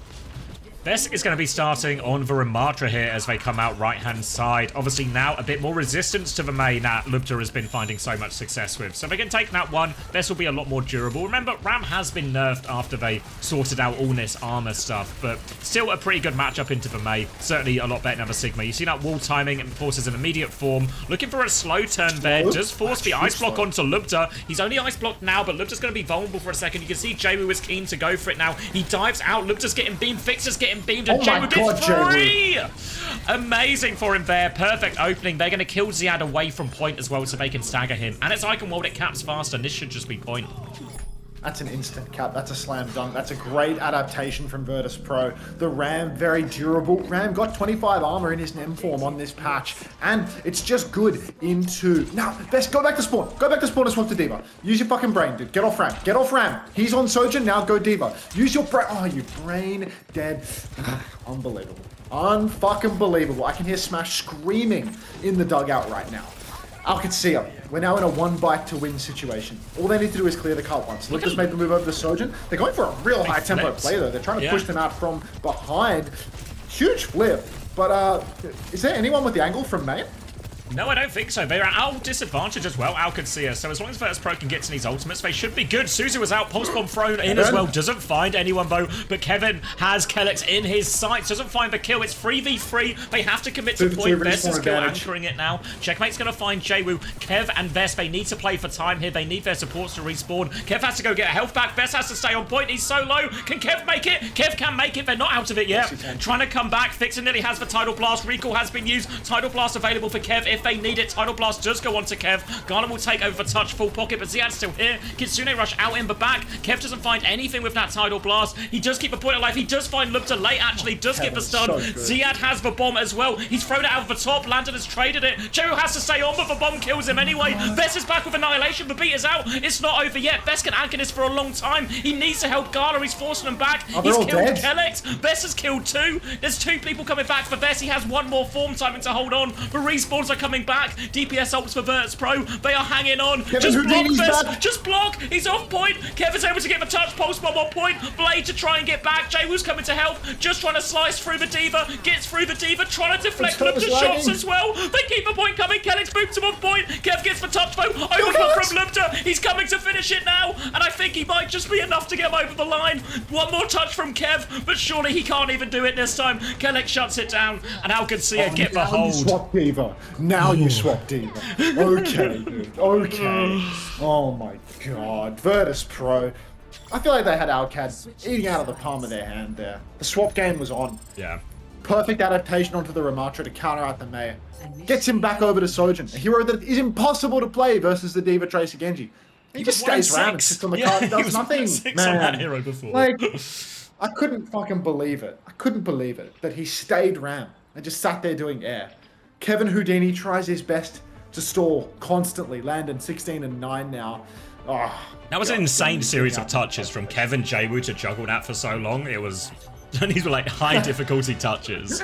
This is going to be starting on the Ramatra here as they come out right-hand side. Obviously now a bit more resistance to the main that Lubta has been finding so much success with. So if they can take that one, this will be a lot more durable. Remember, Ram has been nerfed after they sorted out all this armor stuff, but still a pretty good matchup into the May. Certainly a lot better than the Sigma. You see that wall timing and forces an immediate form. Looking for a slow turn there. Does force the ice block onto Lubta. He's only ice blocked now, but Lubta's going to be vulnerable for a second. You can see Jawu is keen to go for it now. He dives out. Lubta's getting beamed. Fixer's getting beamed, and Jawu gets free! Amazing for him there. Perfect opening. They're going to kill Ziad away from point as well so they can stagger him. And it's Icon World, it caps faster. This should just be point. That's an instant cap. That's a slam dunk. That's a great adaptation from Virtus.pro. The Ram, very durable. Ram got 25 armor in his NEM form on this patch, and it's just good into... Now, best go back to spawn. Go back to spawn and swap to D.Va. Use your fucking brain, dude. Get off Ram. Get off Ram. He's on Sojourn, now go D.Va. Use your brain. Oh, you brain dead. Unbelievable. Unfucking believable. I can hear Smash screaming in the dugout right now. Qadsiah, we're now in a one bite to win situation. All they need to do is clear the cart once. Lucas made the move over to Sojourn. They're going for a real high tempo play though. They're trying to push them out from behind. Huge flip. But is there anyone with the angle from main? No, I don't think so. They're at our disadvantage as well, Qadsiah. So as long as Virtus.pro can get to these ultimates, they should be good. Suzu was out, pulse bomb thrown in as well. Doesn't find anyone though, but Kevin has Kellex in his sights. Doesn't find the kill. It's 3v3. They have to commit to point. Vest is still anchoring it now. Checkmate's going to find Jwoo. Kev and Vest, they need to play for time here. They need their supports to respawn. Kev has to go get a health back. Vest has to stay on point. He's so low. Can Kev make it? Kev can make it. They're not out of it yet. Trying to come back. Fixer nearly has the Tidal Blast. Recall has been used. Tidal Blast available for Kev if they need it. Tidal Blast does go on to Kev. Garland will take over for touch, full pocket, but Ziad's still here. Kitsune Rush out in the back. Kev doesn't find anything with that Tidal Blast. He does keep a point alive. He does find Lubta late, actually. Does get the stun. So Ziad has the bomb as well. He's thrown it out of the top. Landon has traded it. Jwoo has to stay on, but the bomb kills him anyway. Bess is back with Annihilation. The beat is out. It's not over yet. Bess can anchor this for a long time. He needs to help Gala. He's forcing them back. He's killed Kellex. Bess has killed 2. There's 2 people coming back for Bess. He has 1 more form timing to hold on. The respawns are coming back. DPS ults for Virtus.pro. They are hanging on. Just block Bess. Just block. He's off point. Kevin's able to get the touch. Pulse bomb on point. Blade to try and get back. Jwoo's coming to help. Just trying to slice through the Diva. Gets through the Diva. Trying to deflect Lubta shots as well. They keep the point coming. Kellex boots him off point. Kev gets the touch though. Overclock from Lubta. He's coming to finish it now. And I think he might just be enough to get him over the line. 1 more touch from Kev, but surely he can't even do it this time. Kellex shuts it down, and Qadsiah get the hold. You swap Diva. Now you swap Diva. Okay, dude. Okay. Oh my god. Virtus.pro. I feel like they had Alcad eating out of the palm of their hand there. The swap game was on. Yeah. Perfect adaptation onto the Ramatra to counter out the Mei. Gets him back over to Sojin, a hero that is impossible to play versus the Diva Tracer Genji. He just stays around and sits on the card and does nothing, man. On that hero before. Like, I couldn't fucking believe it. I couldn't believe it that he stayed Ram and just sat there doing air. Kevin Houdini tries his best to stall constantly. Landon 16 and 9 now. Oh, that was an insane series of touches from Kevin Jwoo to juggle that for so long. It was, these were like high difficulty touches.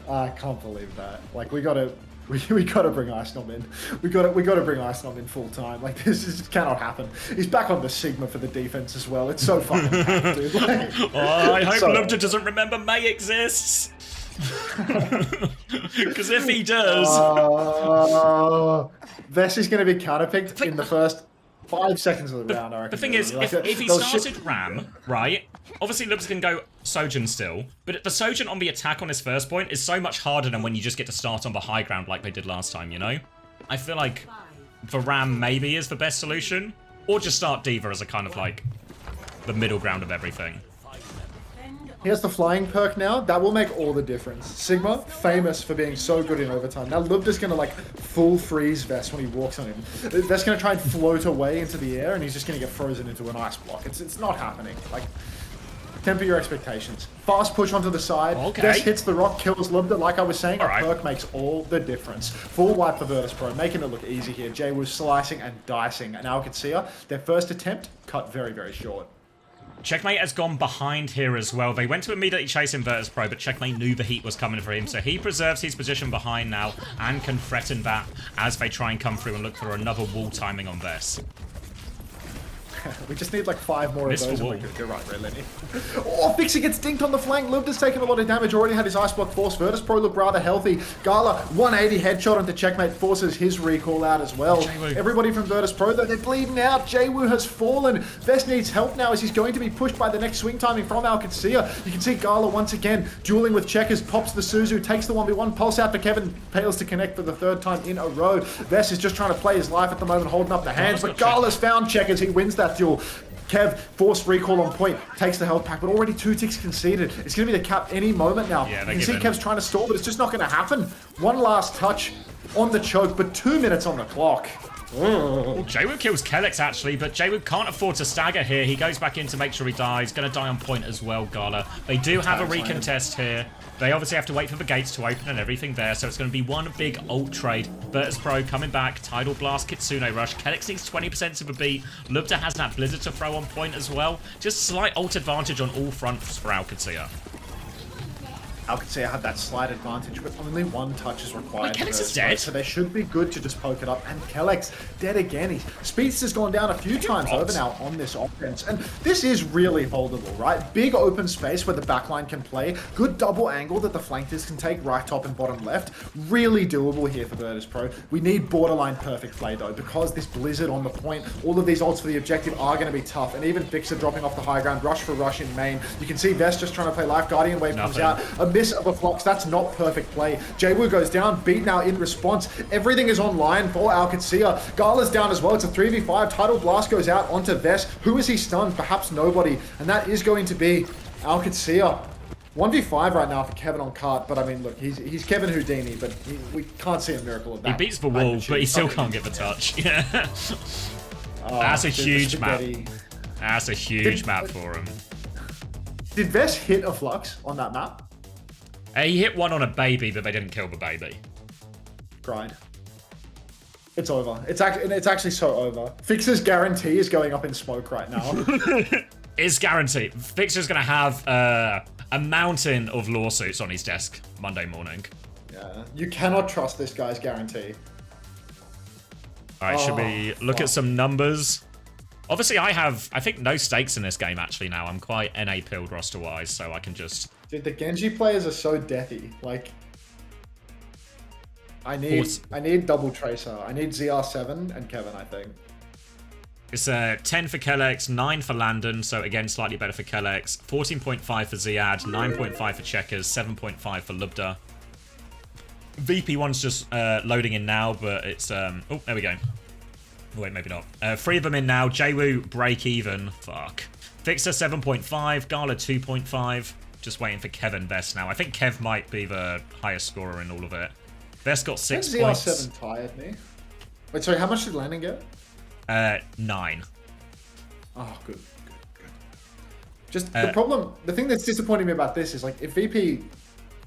I can't believe that. Like we gotta bring Icenom in. We gotta bring Icenom in full time. Like this just cannot happen. He's back on the Sigma for the defense as well. It's so fucking tough, dude. Like, oh, I hope Lubta doesn't remember Mei exists. Because if he does, Vess is going to be counterpicked in the first 5 seconds of the round. I reckon. The thing is, if he started Ram, right? Obviously, Lubs can go Sojin still, but the Sojin on the attack on his first point is so much harder than when you just get to start on the high ground like they did last time. You know, I feel like the Ram maybe is the best solution, or just start Diva as a kind of like the middle ground of everything. He has the flying perk now. That will make all the difference. Sigma, famous for being so good in overtime. Now Lubta's going to like full freeze Vest when he walks on him. Vest's going to try and float away into the air and he's just going to get frozen into an ice block. It's not happening. Like, temper your expectations. Fast push onto the side. Okay. Vest hits the rock, kills Lubta. Like I was saying, All a perk makes all the difference. Full wipe for Virtus.pro, making it look easy here. Jay was slicing and dicing. And Qadsiah, their first attempt, cut very, very short. Checkmate has gone behind here as well. They went to immediately chase him Virtus.pro, but Checkmate knew the heat was coming for him, so he preserves his position behind now and can threaten that as they try and come through and look for another wall timing on Vess. We just need like 5 more of those. You're right, Red Lenny. Oh, Fixer gets dinked on the flank. Lubta's taken a lot of damage. Already had his ice block force. Virtus.pro look rather healthy. Gala, 180 headshot onto Checkmate, forces his recall out as well. Everybody from Virtus.pro, though, they're bleeding out. Jwoo has fallen. Vest needs help now as he's going to be pushed by the next swing timing from Qadsiah. You can see Gala once again dueling with Checkers, pops the Suzu, takes the 1v1, pulse out for Kevin, fails to connect for the 3rd time in a row. Vest is just trying to play his life at the moment, holding up the hands, but Gala's found Checkers. He wins that duel. Kev, forced recall on point, takes the health pack, but already 2 ticks conceded. It's going to be the cap any moment now. Yeah, you can see Kev's trying to stall, but it's just not going to happen. 1 last touch on the choke, but 2 minutes on the clock. Well, Jwoo kills Kellex actually, but Jwoo can't afford to stagger here. He goes back in to make sure he dies. Going to die on point as well, Gala. They do have a recontest here. They obviously have to wait for the gates to open and everything there, so it's going to be one big ult trade. Virtus.pro coming back, Tidal Blast, Kitsune Rush. Kellex needs 20% of a beat. Lubta has that Blizzard to throw on point as well. Just slight ult advantage on all fronts for Qadsiah. Qadsiah had that slight advantage, but only one touch is required. Wait, Kellex is dead? So they should be good to just poke it up. And Kellex dead again. Speedster's gone down a few times over now on this offense. And this is really holdable, right? Big open space where the backline can play. Good double angle that the flankers can take right top and bottom left. Really doable here for Virtus.pro. We need borderline perfect play though, because this Blizzard on the point, all of these ults for the objective are going to be tough. And even Fixer dropping off the high ground, rush for rush in main. You can see Vest just trying to play life. Guardian Wave comes out. A miss of a Flux. That's not perfect play. Jwoo goes down. Beat now in response. Everything is online for Qadsiah. Gala's down as well. It's a 3v5. Tidal Blast goes out onto Vest. Who is he stunned? Perhaps nobody. And that is going to be Qadsiah. 1v5 right now for Kevin on cart, but I mean, look, he's Kevin Houdini, but we can't see a miracle of that. He beats the wall, but he still can't get the touch. Yeah. That's a huge map. That's a huge map for him. Did Vest hit a Flux on that map? He hit one on a baby, but they didn't kill the baby. Grind. It's over. It's actually so over. Fixer's guarantee is going up in smoke right now. It's guaranteed. Fixer's gonna have a mountain of lawsuits on his desk Monday morning. Yeah, you cannot trust this guy's guarantee. Alright, should we look at some numbers? Obviously, I think, no stakes in this game, actually, now. I'm quite NA-pilled roster-wise, so I can just... Dude, the Genji players are so deathy. Like, I need double Tracer. I need ZR7 and Kevin, I think. It's 10 for Kellex, 9 for Landon, so again, slightly better for Kellex. 14.5 for Ziad, 9.5 for Checkers, 7.5 for Lubda. VP1's just loading in now, but it's... oh, there we go. Oh, wait, maybe not. 3 of them in now. Jwoo, break even. Fuck. Fixer, 7.5. Gala, 2.5. Just waiting for Kevin Vest now. I think Kev might be the highest scorer in all of it. Vest got 6 points. ZR7 tired me. Wait, sorry, how much did Landon get? 9. Oh, good. Just the thing that's disappointing me about this is, like, if VP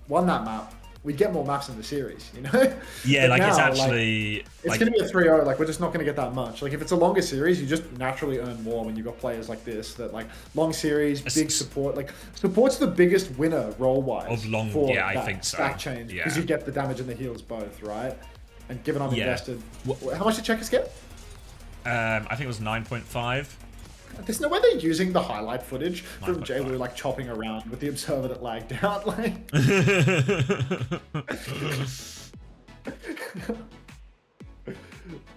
won that map, we'd get more maps in the series, you know? Yeah, like, now, it's actually... It's going to be a 3-0, like, we're just not going to get that much. Like, if it's a longer series, you just naturally earn more when you've got players like this, that, like, long series, big support. Like, support's the biggest winner, role-wise. Of long, yeah, I think so. Back change, because you get the damage and the heals both, right? And given I'm invested... How much did Checkers get? I think it was 9.5. There's no way they're using the highlight footage from Jwoo like chopping around with the observer that lagged out. Like,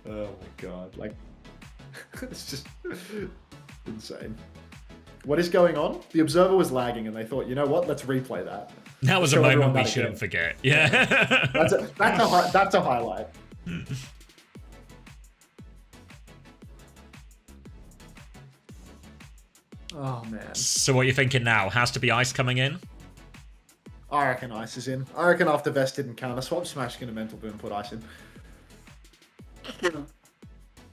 oh my god! Like, it's just insane. What is going on? The observer was lagging, and they thought, you know what? Let's replay that. That was a moment we shouldn't forget. Yeah, that's a highlight. Oh, man. So what are you thinking now? Has to be Ice coming in? I reckon Ice is in. I reckon after Vest didn't counter swap, Smash going to mental boom put Ice in.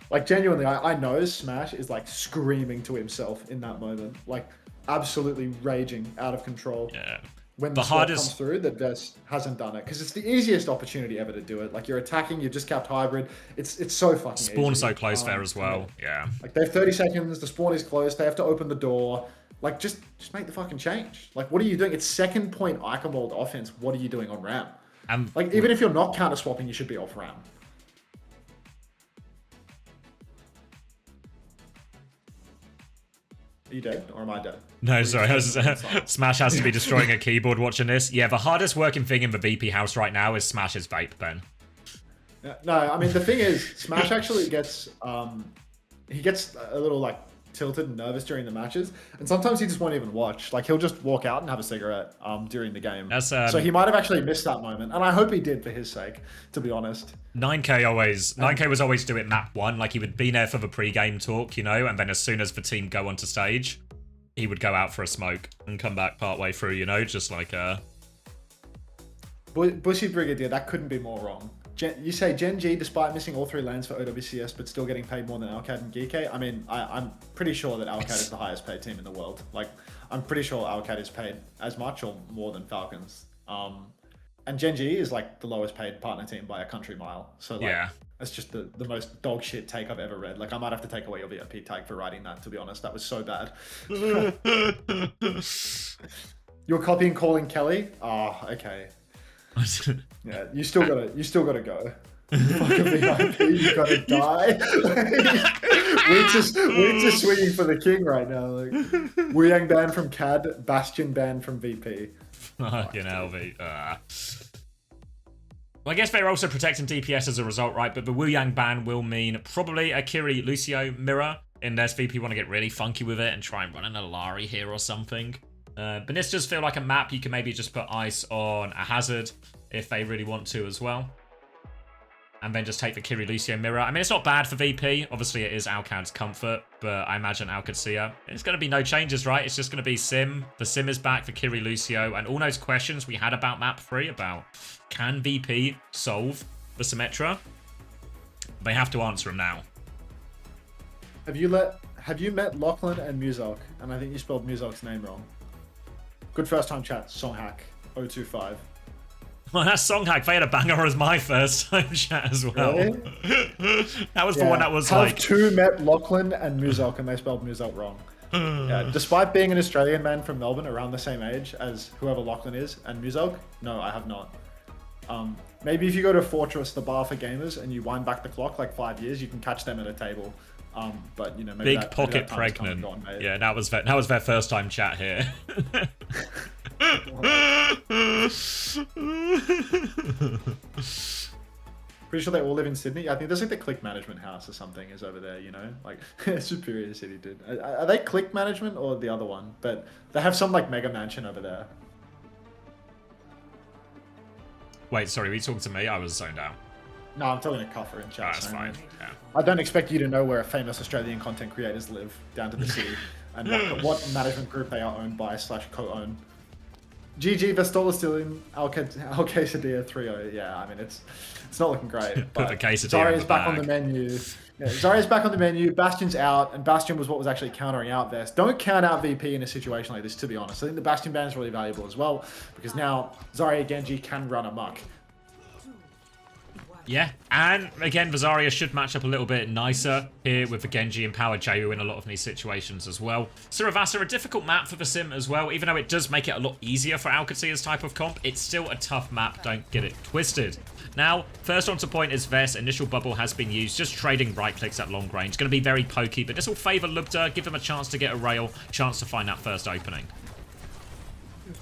Like, genuinely, I know Smash is, like, screaming to himself in that moment. Like, absolutely raging, out of control. Yeah. When the swap comes through, that Vest hasn't done it. Because it's the easiest opportunity ever to do it. Like, you're attacking, you've just capped hybrid. It's so fucking easy. Spawn's so close there as well. Yeah. Like, they have 30 seconds, the spawn is closed, they have to open the door. Like, just make the fucking change. Like, what are you doing? It's second point Eichenwald offense. What are you doing on ramp? Like, even if you're not counter swapping, you should be off ramp. Are you dead, or am I dead? No, sorry. Smash has to be destroying a keyboard watching this. Yeah, the hardest working thing in the VP house right now is Smash's vape, Ben. No, I mean, the thing is, Smash actually gets, he gets a little, like, tilted and nervous during the matches, and sometimes he just won't even watch. Like, he'll just walk out and have a cigarette during the game. So he might have actually missed that moment, and I hope he did for his sake, to be honest. 9K was always doing map 1, like he would be there for the pre-game talk, you know, and then as soon as the team go onto stage, he would go out for a smoke and come back partway through, you know, just like Bushy Brigadier, that couldn't be more wrong. You say Gen G, despite missing all 3 lanes for OWCS, but still getting paid more than Alcad and Geekay. I mean, I'm pretty sure that Alcad is the highest paid team in the world. Like, I'm pretty sure Alcad is paid as much or more than Falcons. And Gen G is like the lowest paid partner team by a country mile. So like, that's just the most dog shit take I've ever read. Like, I might have to take away your VIP tag for writing that, to be honest. That was so bad. You're copying calling Kelly? Oh, okay. Yeah, you still gotta go. Fucking VIP, you gotta die. we're just swinging for the king right now. Like, Wu Yang ban from CAD, Bastion ban from VP. Fucking hell, well, I guess they're also protecting DPS as a result, right? But the Wu Yang ban will mean probably a Kiri Lucio mirror, unless VP want to get really funky with it and try and run an Alari here or something. But this does feel like a map you can maybe just put ice on a hazard if they really want to as well. And then just take the Kiri Lucio mirror. I mean, it's not bad for VP. Obviously, it is Alcad's comfort, but I imagine Qadsiah. It's going to be no changes, right? It's just going to be Sim. The Sim is back for Kiri Lucio. And all those questions we had about map 3 about can VP solve the Symmetra? They have to answer them now. Have you met Lachlan and Muzok? And I think you spelled Muzok's name wrong. Good first time chat. Songhack 025. Well, that's Songhack. They had a banger as my first time chat as well. Really? That was the one that was Have like... two met Lachlan and Muzok, and they spelled Muzok wrong. Yeah, despite being an Australian man from Melbourne around the same age as whoever Lachlan is and Muzok, no, I have not. Maybe if you go to Fortress, the bar for gamers, and you wind back the clock like 5 years, you can catch them at a table. But you know, maybe Big pocket pregnant. Yeah, that was their first time chat here. Pretty sure they all live in Sydney. I think there's like the Click Management House or something is over there, you know? Like, Superior City did. Are they Click Management or the other one? But they have some like mega mansion over there. Wait, sorry, were you talking to me? I was zoned out. No, I'm talking to Cuffer in chat. That's fine. Yeah. I don't expect you to know where famous Australian content creators live down to the city and what management group they are owned by / co-own. GG, Vestola's still in Qadsiah 3-0. Yeah, I mean, it's not looking great. But Zarya's back on the menu. Yeah, Zarya's back on the menu. Bastion's out, and Bastion was what was actually countering out Vest. Don't count out VP in a situation like this, to be honest. I think the Bastion ban is really valuable as well, because now Zarya Genji can run amok. Yeah, and again, Zarya should match up a little bit nicer here with the Genji and Power Jayu in a lot of these situations as well. Siravasa, a difficult map for the Sim as well. Even though it does make it a lot easier for Qadsiah's type of comp, it's still a tough map, don't get it twisted. Now, first onto point is Vest. Initial bubble has been used, just trading right clicks at long range. Going to be very pokey, but this will favour Lubda, give them a chance to get a rail, chance to find that first opening.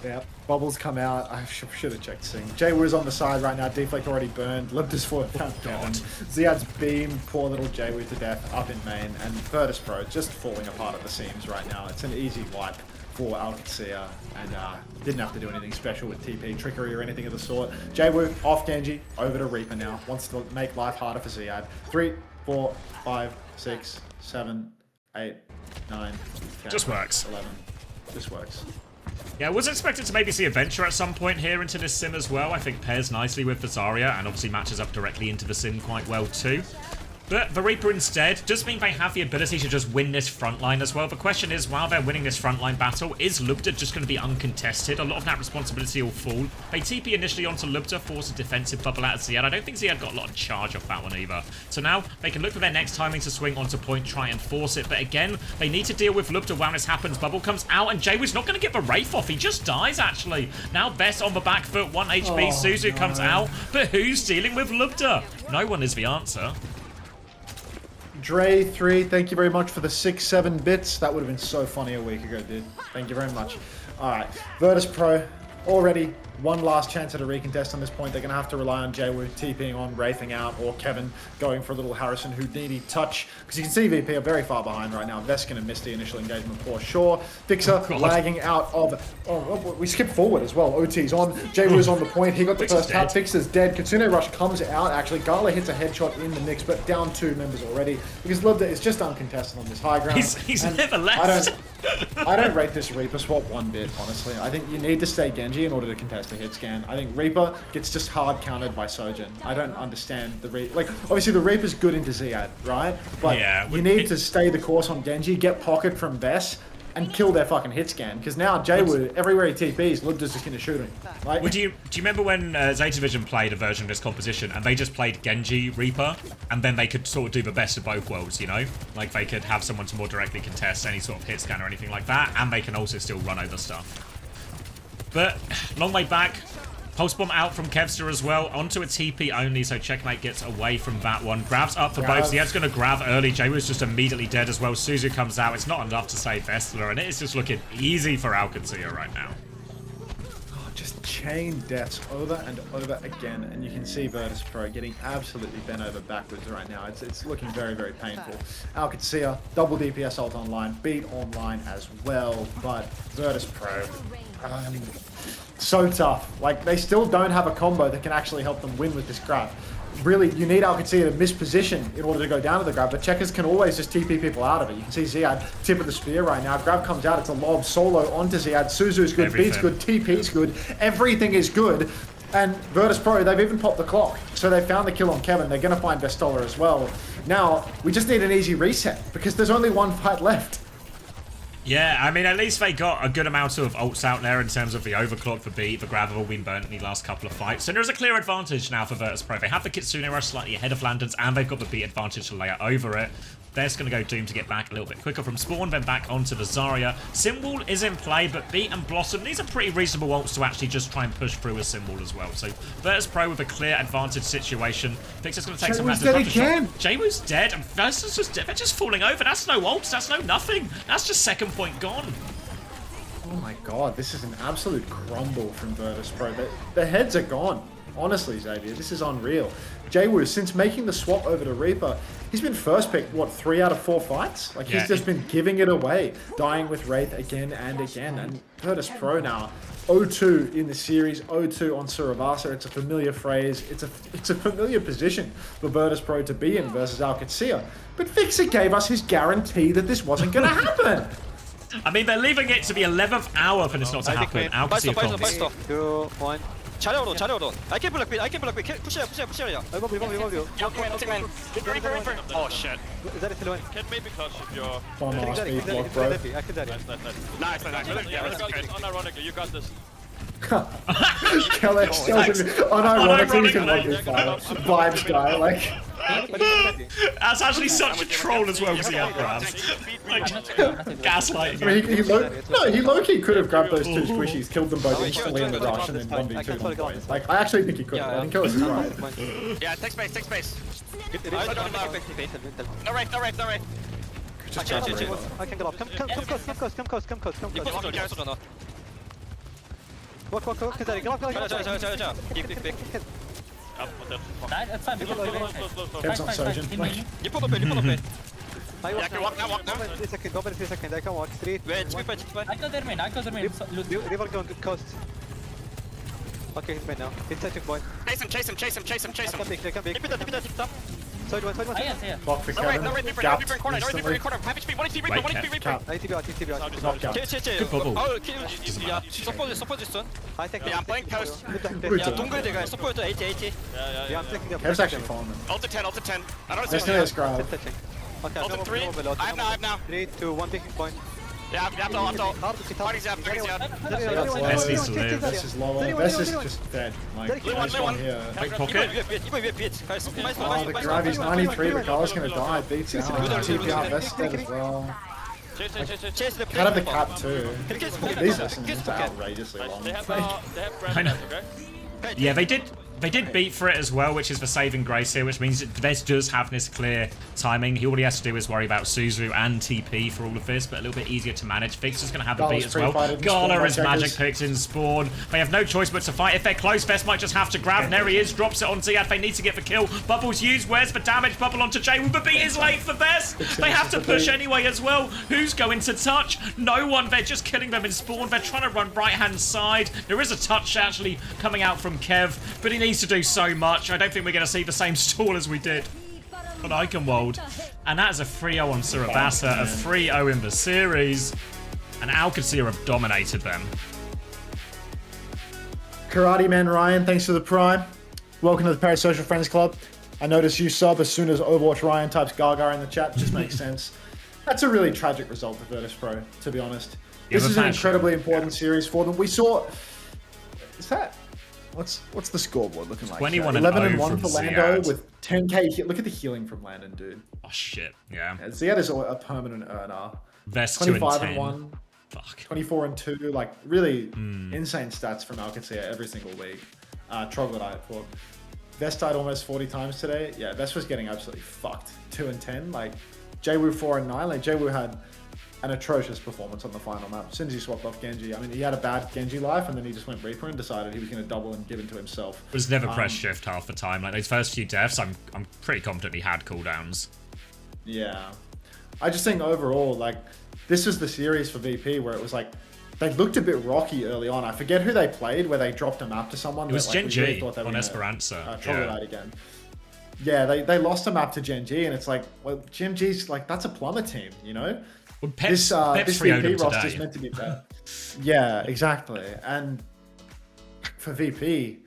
Yeah, bubbles come out. I should have checked Sing. Jaywoo's on the side right now. Deflect already burned. Lubda's for Kevin. Ziad's beam. Poor little Jaywoo to death up in main. And Virtus.pro just falling apart at the seams right now. It's an easy wipe for Qadsiah. And didn't have to do anything special with TP trickery or anything of the sort. Jaywoo off Genji. Over to Reaper now. Wants to make life harder for Ziad. 3, 4, 5, 6, 7, 8, 9, 10. Just works. 11. Just works. Yeah, I was expected to maybe see a Venture at some point here into this Sim as well. I think pairs nicely with the Zarya and obviously matches up directly into the Sim quite well too. But the Reaper instead does mean they have the ability to just win this frontline as well. The question is, while they're winning this frontline battle, is Lubda just going to be uncontested? A lot of that responsibility will fall. They TP initially onto Lubda, force a defensive bubble out of Ziad. I don't think Ziad got a lot of charge off that one either. So now they can look for their next timing to swing onto point, try and force it. But again, they need to deal with Lubda while this happens. Bubble comes out and Jaywoo's not going to get the Wraith off. He just dies actually. Now Vest on the back foot, 1 HP. Suzu comes out. But who's dealing with Lubda? No one is the answer. Dre3, thank you very much for the 6-7 bits. That would have been so funny a week ago, dude. Thank you very much. Alright, Virtus.pro, already one last chance at a recontest on this point. They're going to have to rely on Jaywoo TPing on, wraithing out, or Kevin going for a little Harrison Houdini touch. Because you can see VP are very far behind right now. Vest going to miss the initial engagement for sure. Fixer lagging out of... Oh, we skipped forward as well. OT's on. Jaywoo's on the point. He got the first tap. Fixer's dead. Kitsune Rush comes out. Actually, Gala hits a headshot in the mix, but down 2 members already. Because Lubda is just uncontested on this high ground. He's never left. I don't rate this Reaper swap one bit, honestly. I think you need to stay Genji in order to contest the hit scan. I think Reaper gets just hard countered by Sojin. I don't understand the Reaper. Like, obviously the Reaper's good into Ziad, right? But yeah, you need to stay the course on Genji, get pocket from Vess, and kill their fucking hit scan. Because now Jaywoo, everywhere he TPs, Lubda's just going to shoot him. Like, do you remember when Zeta Vision played a version of this composition and they just played Genji Reaper and then they could sort of do the best of both worlds, you know? Like they could have someone to more directly contest any sort of hit scan or anything like that, and they can also still run over stuff. But long way back. Pulse bomb out from Kevster as well. Onto a TP only, so Checkmate gets away from that one. Grabs up for both. Ziad's going to grab early. Jaywo's just immediately dead as well. Suzu comes out. It's not enough to save Vestler, and it is just looking easy for Qadsiah right now. Just chain deaths over and over again, and you can see Virtus.pro getting absolutely bent over backwards right now. It's looking very, very painful. Qadsiah, double DPS ult online, beat online as well, but Virtus.pro, so tough. Like, they still don't have a combo that can actually help them win with this grab. Really, you need Qadsiah to miss position in order to go down to the grab, but Checkers can always just TP people out of it. You can see Ziad tip of the spear right now. Grab comes out, it's a lob solo onto Ziad. Suzu's good, Beat's good, TP's good, everything is good. And Virtus.pro, they've even popped the clock. So they found the kill on Kevin. They're going to find Vestola as well. Now, we just need an easy reset because there's only one fight left. Yeah, I mean, at least they got a good amount of ults out there in terms of the overclock for Beat. The grab have all been burnt in the last couple of fights. So there's a clear advantage now for Virtus.pro. They have the Kitsune rush slightly ahead of Lanterns, and they've got the Beat advantage to layer over it. They're just going to go Doom to get back a little bit quicker from spawn, then back onto the Zarya. Symbol is in play, but Beat and Blossom, these are pretty reasonable ults to actually just try and push through a Symbol as well. So Virtus.pro with a clear advantage situation. Vix's going to take some massive Jaywo's dead, and Versus just dead. They're just falling over. That's no ults, that's no nothing. That's just second point gone. Oh my god, this is an absolute crumble from Virtus.pro. The heads are gone. Honestly, Xavier, this is unreal. Jaywu, since making the swap over to Reaper, he's been first picked, what, 3 out of 4 fights? Like, he's just been giving it away, dying with Wraith again and again. And Virtus.pro now, 0-2 in the series, 0-2 on Surabasa. It's a familiar phrase. It's a familiar position for Virtus.pro to be in versus Qadsiah. But Fixer gave us his guarantee that this wasn't going to happen. I mean, they're leaving it to the 11th hour for this not to happen. Qadsiah comes. 2, 1. 자려오로 자려오로. I can block B. 푸시야. Reaper. Oh shit. Can maybe clutch if you're... Nice. Yeah, let's go. Unironically, you got this. Kelex tells him, unironically, you can like this vibes guy, like... That's actually such a troll as well because he had grabs. Like, gaslighting. I mean, he low-key could have grabbed those 2 squishies, killed them both instantly in the rush, and then 1v2 on point. Like, I actually think he could have. I think Kelex is right. Yeah, take space. No right. I can get off. Come close. Walk. Get off. Big. That's fine. Kev's not surgeon. You put up it. I can walk now. 3 seconds. I can walk. 3. Wait. I close their main. River going coast. Okay, he's made now. He's touching point. Chase him. They can big. Keep it up. Side one. Yeah. Block for Kevin. No right, Reaper in corner. Half HP, 1 HP, Reaper. ATB. Knockout. Good bubble. Oh, yeah. Support this one. I think Yeah, I'm playing coast. Good Yeah, job. 동글대가 support 80. Yeah, I'm taking the Kev's actually following them. Ult to 10. I don't Let's see do this, grab. Okay, Ult to 3. I have now. 3, 2, 1 picking point. Yeah, I have to. Fighting Zap. Best needs to live. This is lower. This is just dead. Like, nice one here. Big pocket. Oh, the grab is 93, the Carl's gonna die. Beats out. TPR Vest dead as well. Chase the Cut of the cap too. These lessons are outrageously long. They have I know. okay? Yeah, they did beat for it as well, which is the saving grace here, which means that Vez does have this clear timing. All he has to do is worry about Suzu and TP for all of this, but a little bit easier to manage. Fix is going to have the beat as well. Gala is magic picks in spawn. They have no choice but to fight. If they're close, Vez might just have to grab. And there he is, drops it on Ziad. They need to get the kill. Bubble's used. Where's the damage? Bubble onto Jaywu, but beat is late for Vez. They have to push anyway as well. Who's going to touch? No one. They're just killing them in spawn. They're trying to run right-hand side. There is a touch actually coming out from Kev, but he needs to do so much. I don't think we're going to see the same stall as we did on Eichenwald. And that is a 3-0 on Surabasa, a 3-0 in the series. And Qadsiah have dominated them. Karate Man Ryan, thanks for the prime. Welcome to the Parasocial Friends Club. I noticed you sub as soon as Overwatch Ryan types Gaga in the chat. Just makes sense. That's a really tragic result for Virtus.pro, to be honest. This is an incredibly important series for them. We saw... Is that... What's the scoreboard looking like? 21 and 11-1 for Lando Ziad. with 10k. Look at the healing from Landon, dude. Oh shit, yeah. Ziad is a permanent earner. Vest 2 and 10. 25-1. Fuck. 24-2, like really insane stats from Qadsiah every single week. Troglodyte for Vest died almost 40 times today. Yeah, Vest was getting absolutely fucked. 2-10. Like Jwoo 4-9. Like Jwoo had an atrocious performance on the final map. As soon as he swapped off Genji, I mean, he had a bad Genji life, and then he just went Reaper and decided he was going to double and give into himself. Was never press shift half the time. Like those first few deaths, I'm pretty confident he had cooldowns. Yeah, I just think overall, like this was the series for VP where it was like they looked a bit rocky early on. I forget who they played where they dropped a map to someone. It was that, like, Genji really thought they on were Esperanza. Troglodyte again. Yeah, they lost a map to Genji, and it's like, well, Genji's like that's a plumber team, you know. Well, Pep's This VP roster is today. meant to be better. Yeah, exactly. And for VP,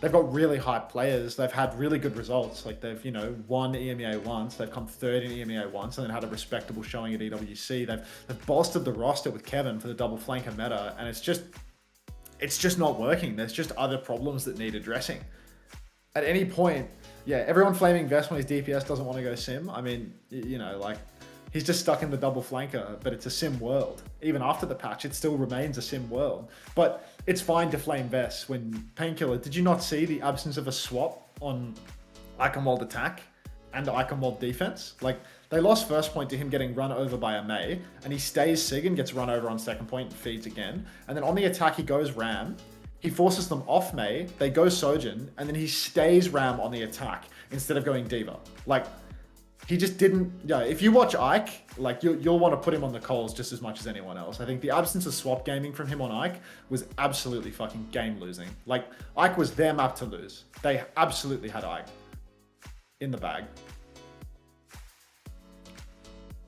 they've got really hype players. They've had really good results. Like they've, you know, won EMEA once. They've come third in EMEA once, and then had a respectable showing at EWC. They've bolstered the roster with Kevin for the double flanker meta, and it's just not working. There's just other problems that need addressing. At any point, yeah, everyone flaming Vest when his DPS doesn't want to go sim. I mean, you know, like he's just stuck in the double flanker, but it's a sim world. Even after the patch, it still remains a sim world. But it's fine to flame Vest when Painkiller, did you not see the absence of a swap on Eichenwald attack and Eichenwald defense? Like they lost first point to him getting run over by a Mei, and he stays Sig and gets run over on second point and feeds again. And then on the attack, he goes Ram. He forces them off Mei, they go Sojourn, and then he stays Ram on the attack instead of going Diva. Like, he just didn't, yeah, if you watch Ike, like, you'll want to put him on the coals just as much as anyone else. I think the absence of swap gaming from him on Ike was absolutely fucking game losing. Like, Ike was their map to lose. They absolutely had Ike in the bag.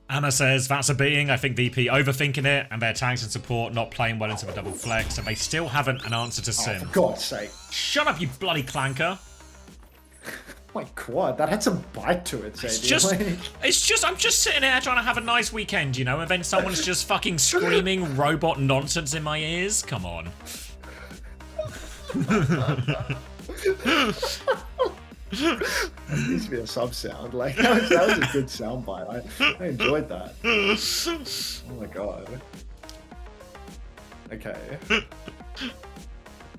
Anna says, that's a beating. I think VP overthinking it, and their tanks and support not playing well into the double flex, and they still haven't an answer to Sim. Oh, for God's sake. Shut up, you bloody clanker. Oh my God, that had some bite to it, I'm just sitting here trying to have a nice weekend, you know, and then someone's just fucking screaming robot nonsense in my ears? Come on. It needs to be a sub sound. Like that was a good sound bite. I enjoyed that. Oh my God. Okay.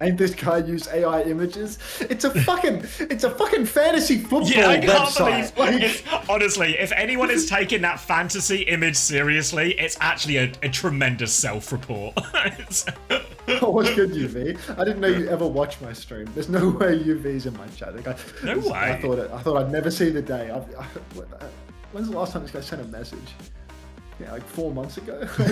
Ain't this guy use AI images? It's a fucking fantasy football website. Honestly, if anyone is taking that fantasy image seriously, it's actually a tremendous self-report. Oh, what's good, UV? I didn't know you ever watch my stream. There's no way UV's in my chat. No way. I thought I'd never see the day. When's the last time this guy sent a message? Yeah, like 4 months ago. And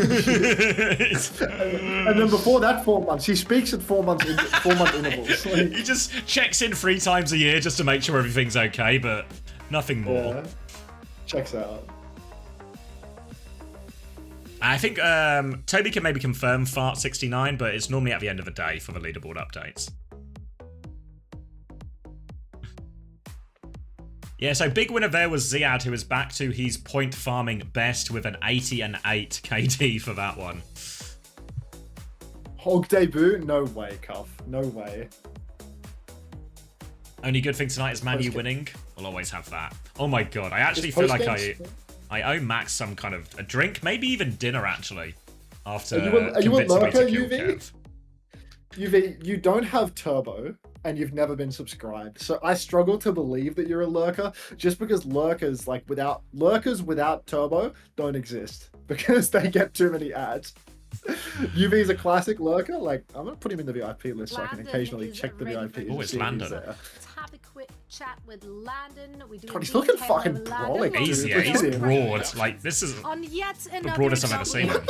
then before that 4 months, he speaks at 4 month intervals. Like, he just checks in 3 times a year just to make sure everything's okay, but nothing more. Yeah. Checks out. I think Toby can maybe confirm Fart 69, but it's normally at the end of the day for the leaderboard updates. Yeah, so big winner there was Ziad, who is back to his point farming best with an 80-8 KD for that one. Hog debut? No way, Cuff. No way. Only good thing tonight is Man U winning. We'll always have that. Oh my God, I actually feel like I owe Max some kind of a drink, maybe even dinner actually. After are you a lurker, UV? Kev. UV, you don't have turbo and you've never been subscribed. So I struggle to believe that you're a lurker just because lurkers without turbo don't exist because they get too many ads. UV is a classic lurker. Like, I'm gonna put him in the VIP list so I can occasionally check the VIP. Oh, it's Landon. Let's have a quick chat with Landon. God, he's looking fucking brolic. Easy, he's broad. Like, this is on yet the broadest I've ever seen him.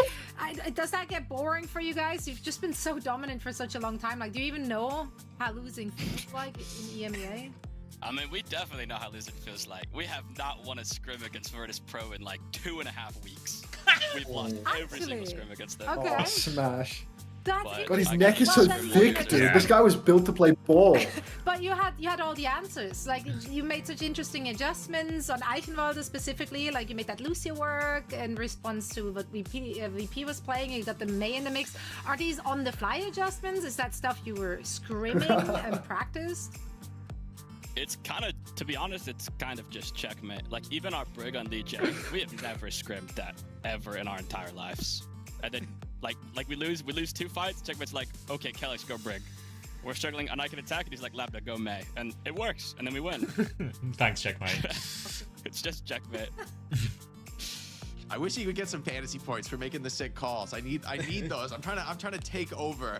Does that get boring for you guys? You've just been so dominant for such a long time. Like, do you even know how losing feels like in EMEA? I mean, we definitely know how losing feels like. We have not won a scrim against Virtus.pro in like 2.5 weeks. We've lost every single scrim against them. Okay. Oh, smash. That's God, his neck is so thick, dude. Yeah. This guy was built to play ball. But you had all the answers. Like, you made such interesting adjustments on Eichenwalde specifically. Like, you made that Lucia work in response to what VP was playing. You got the Mei in the mix. Are these on-the-fly adjustments? Is that stuff you were screaming and practiced? It's kind of, to be honest, it's kind of just checkmate. Like, even our Brig on DJ, we have never scrimmed that ever in our entire lives. And then Like we lose 2 fights. Checkmate's like, okay, Kellex, go Brig. We're struggling, and I can attack, and he's like, Lambda, go May, and it works, and then we win. Thanks, Checkmate. It's just checkmate. I wish he would get some fantasy points for making the sick calls. I need those. I'm trying to take over.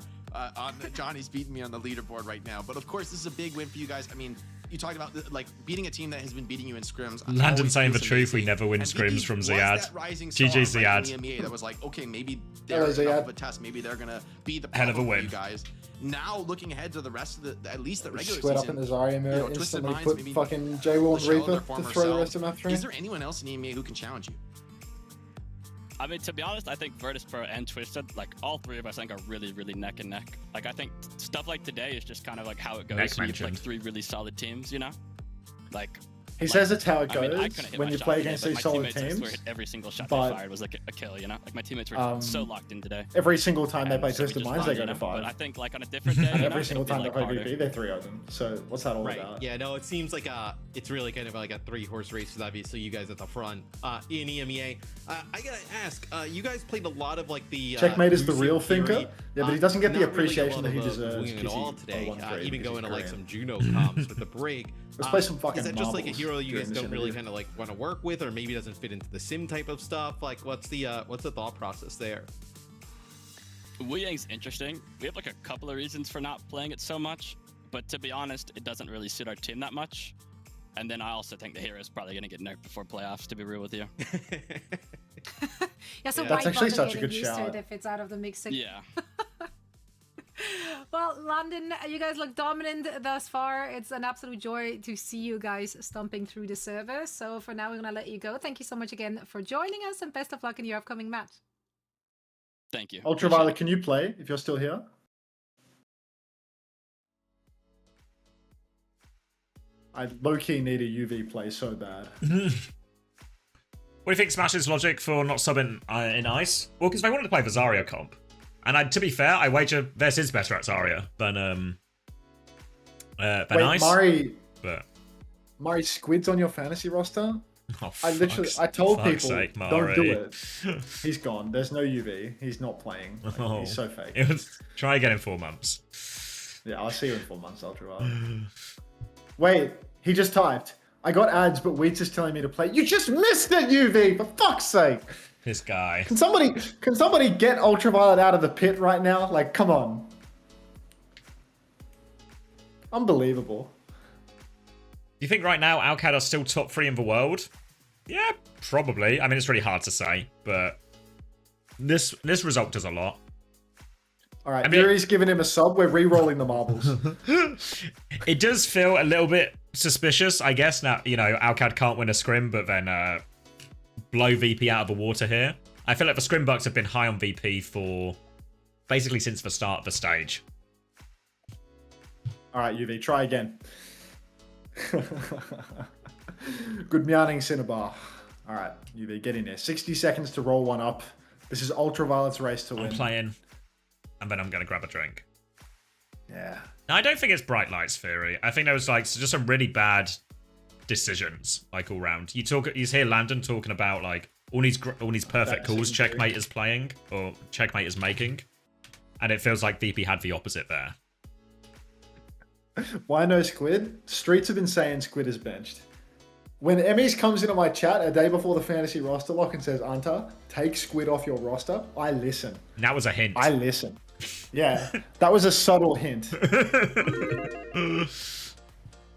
Johnny's beating me on the leaderboard right now, but of course this is a big win for you guys. I mean, you talked about like beating a team that has been beating you in scrims. Landon saying the truth, we never win scrims from Ziad. GG Ziad. EMEA that was like, okay, maybe they're enough of a test. Maybe they're gonna be the hell of a win. You guys. Now looking ahead to the rest of the, at least the regular Split season. up in the Zarya mirror, Twisted instantly Minds, put maybe fucking J-Will and Michelle, Reaper their to former throw the self. rest of map train. Is there anyone else in EMEA who can challenge you? I mean, to be honest, I think Virtus.pro and Twisted, like all 3 of us, I think are really, really neck and neck. Like I think stuff like today is just kind of like how it goes. So you have like 3 really solid teams, you know? Like He says it's how it I mean, I goes couldn't hit when my you shot play today, against but these my solid teammates, I swear, teams. hit every single shot But, they fired was like a kill, you know? Like my teammates were so locked in today. Every single time they play So we Twisted just Minds, won, they go you to know? 5. But I think like on a different day, And you every know, single it'll time be, they play like, VP, they 3-0 them. So what's that all Right. about? Yeah, no, it seems like it's really kind of like a 3-horse race with obviously you guys at the front in EMEA. I gotta ask, you guys played a lot of like the Checkmate is the Lucid real Theory. thinker. Yeah, but he doesn't get the Not really a appreciation lot that he of, deserves. winging it all today. Even going to like some Juno comps with the break. Let's play some fucking Is that just like a marbles hero you during guys this don't really interview. kind of like want to work with, or maybe doesn't fit into the sim type of stuff? Like, what's the thought process there? Wu Yang's interesting. We have like a couple of reasons for not playing it so much, but to be honest, it doesn't really suit our team that much. And then I also think the hero is probably going to get nerfed before playoffs, to be real with you. Yeah, so That's why actually bother such a getting good used to shout. it if it's out of the mixing? Yeah. Well, London, you guys look dominant thus far. It's an absolute joy to see you guys stomping through the server. So for now, we're going to let you go. Thank you so much again for joining us, and best of luck in your upcoming match. Thank you. Ultraviolet, can you play if you're still here? I low-key need a UV play so bad. What do you think Smash's logic for not subbing in Ice? Well, because they wanted to play the Zarya comp. And to be fair, I wager Vess is better at Zarya than Wait, Ice. Mari Squid's on your fantasy roster? Oh, I told people, sake, don't do it. He's gone. There's no UV. He's not playing. Like, he's so fake. Try again in 4 months. Yeah, I'll see you in 4 months, Ultraviolet. Wait, he just typed. I got ads, but Weeds is telling me to play. You just missed it, UV, for fuck's sake. This guy. Can somebody get Ultraviolet out of the pit right now? Like, come on. Unbelievable. Do you think right now Alcad are still top 3 in the world? Yeah, probably. I mean, it's really hard to say, but this result does a lot. All right, Yuri's giving him a sub. We're re-rolling the marbles. It does feel a little bit suspicious, I guess. Now, you know, Alcad can't win a scrim, but then blow VP out of the water here. I feel like the scrim bucks have been high on VP for basically since the start of the stage. All right, UV, try again. Good meowing, Cinnabar. All right, UV, get in there. 60 seconds to roll one up. This is Ultraviolet's race to win. I'm playing, and then I'm going to grab a drink. Yeah. Now, I don't think it's Bright Lights Theory. I think there was like just some really bad decisions, like all round. You hear Landon talking about like all these perfect calls Checkmate is playing or Checkmate is making, and it feels like VP had the opposite there. Why no Squid? Streets have been saying Squid is benched. When Emmys comes into my chat a day before the fantasy roster lock and says, Anta, take Squid off your roster, I listen. That was a hint. I listen. Yeah, that was a subtle hint.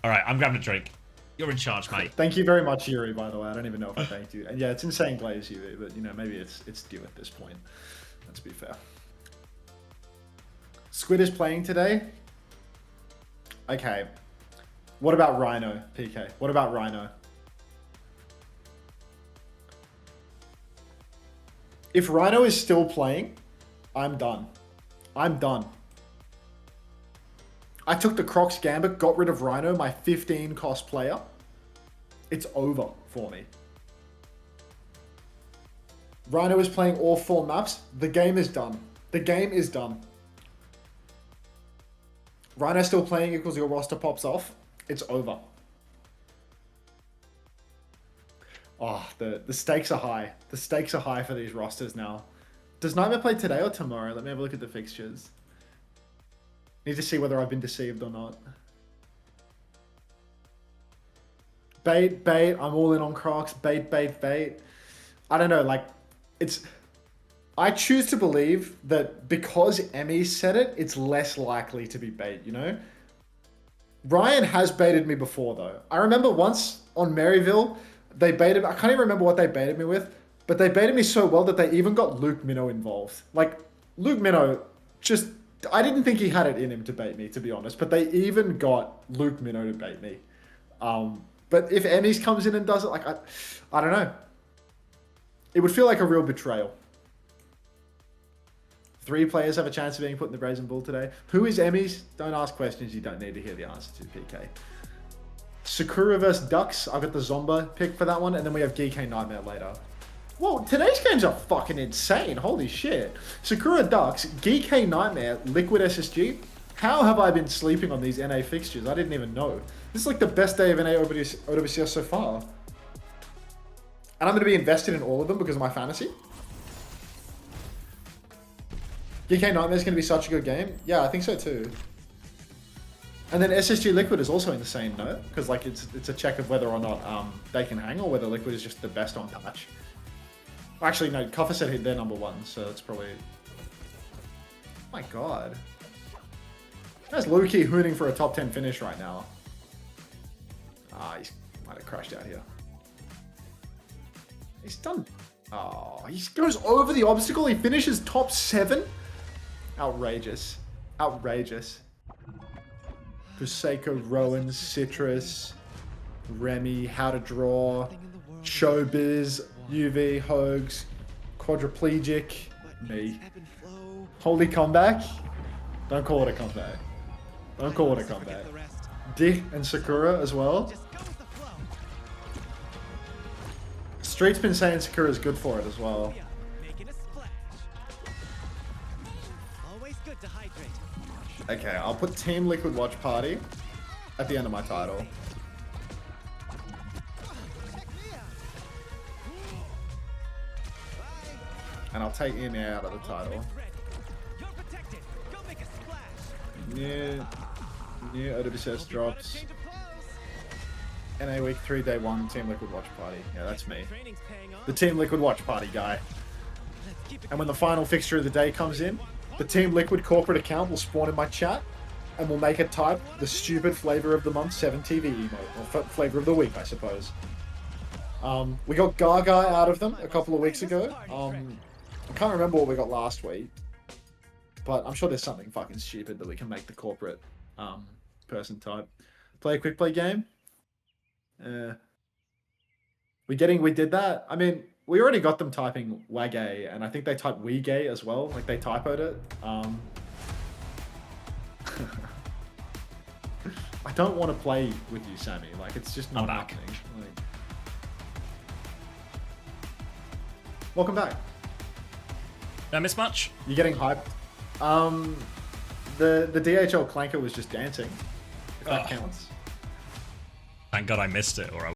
All right, I'm grabbing a drink. You're in charge, mate. Thank you very much, Yuri, by the way. I don't even know if I thanked you. And yeah, it's insane plays, Yuri, but you know, maybe it's due at this point. Let's be fair. Squid is playing today. Okay. What about Rhino, PK? What about Rhino? If Rhino is still playing, I'm done. I'm done. I took the Crocs Gambit, got rid of Rhino, my 15 cost player. It's over for me. Rhino is playing all 4 maps. The game is done. The game is done. Rhino still playing equals your roster pops off. It's over. Oh, the stakes are high. The stakes are high for these rosters now. Does Nightmare play today or tomorrow? Let me have a look at the fixtures. Need to see whether I've been deceived or not. Bait, bait. I'm all in on Crocs. Bait, bait, bait. I don't know, like, it's... I choose to believe that because Emmy said it, it's less likely to be bait, you know? Ryan has baited me before, though. I remember once on Maryville, they baited... I can't even remember what they baited me with, but they baited me so well that they even got Luke Minnow involved. Like, Luke Minnow just... I didn't think he had it in him to bait me, to be honest, but they even got Luke Minnow to bait me. But if Emmys comes in and does it, like, I don't know. It would feel like a real betrayal. 3 players have a chance of being put in the Brazen Bull today. Who is Emmys? Don't ask questions you don't need to hear the answer to, PK. Sakura vs Ducks. I've got the Zomba pick for that one, and then we have GK Nightmare later. Whoa, today's games are fucking insane. Holy shit. Sakura Ducks, GK Nightmare, Liquid SSG. How have I been sleeping on these NA fixtures? I didn't even know. This is like the best day of NA OWCS so far. And I'm going to be invested in all of them because of my fantasy. GK Nightmare is going to be such a good game. Yeah, I think so too. And then SSG Liquid is also in the same note because like it's a check of whether or not they can hang or whether Liquid is just the best on patch. Actually, no, Cuffer said they're #1, so it's probably... Oh my god. That's low-key hooning for a top 10 finish right now. Ah, he might have crashed out here. He's done... Oh, he goes over the obstacle. He finishes top 7. Outrageous. Outrageous. Prosecco, Rowan, Citrus, Remy, How to Draw, Showbiz, UV, Hogs, Quadriplegic, me. Holy comeback? Don't call it a comeback. Don't call it a comeback. Dick and Sakura as well. Street's been saying Sakura's good for it as well. Okay, I'll put Team Liquid Watch Party at the end of my title. And I'll take EMEA out of the title. New OWCS drops. NA Week 3 Day 1 Team Liquid Watch Party. Yeah, that's me. The Team Liquid Watch Party guy. And when the final fixture of the day comes in, the Team Liquid corporate account will spawn in my chat and we'll make it type the stupid flavor of the month 7 TV emote. Or flavor of the week, I suppose. We got Gaga out of them a couple of weeks ago. I can't remember what we got last week. But I'm sure there's something fucking stupid that we can make the corporate person type. Play a quick play game. We did that. I mean, we already got them typing Wagay, and I think they typed We Gay as well. Like they typoed it. I don't want to play with you, Sammy. Like it's just not happening. Like... Welcome back. Did I miss much? You're getting hyped. The DHL Clanker was just dancing. If that counts. Thank God I missed it, or I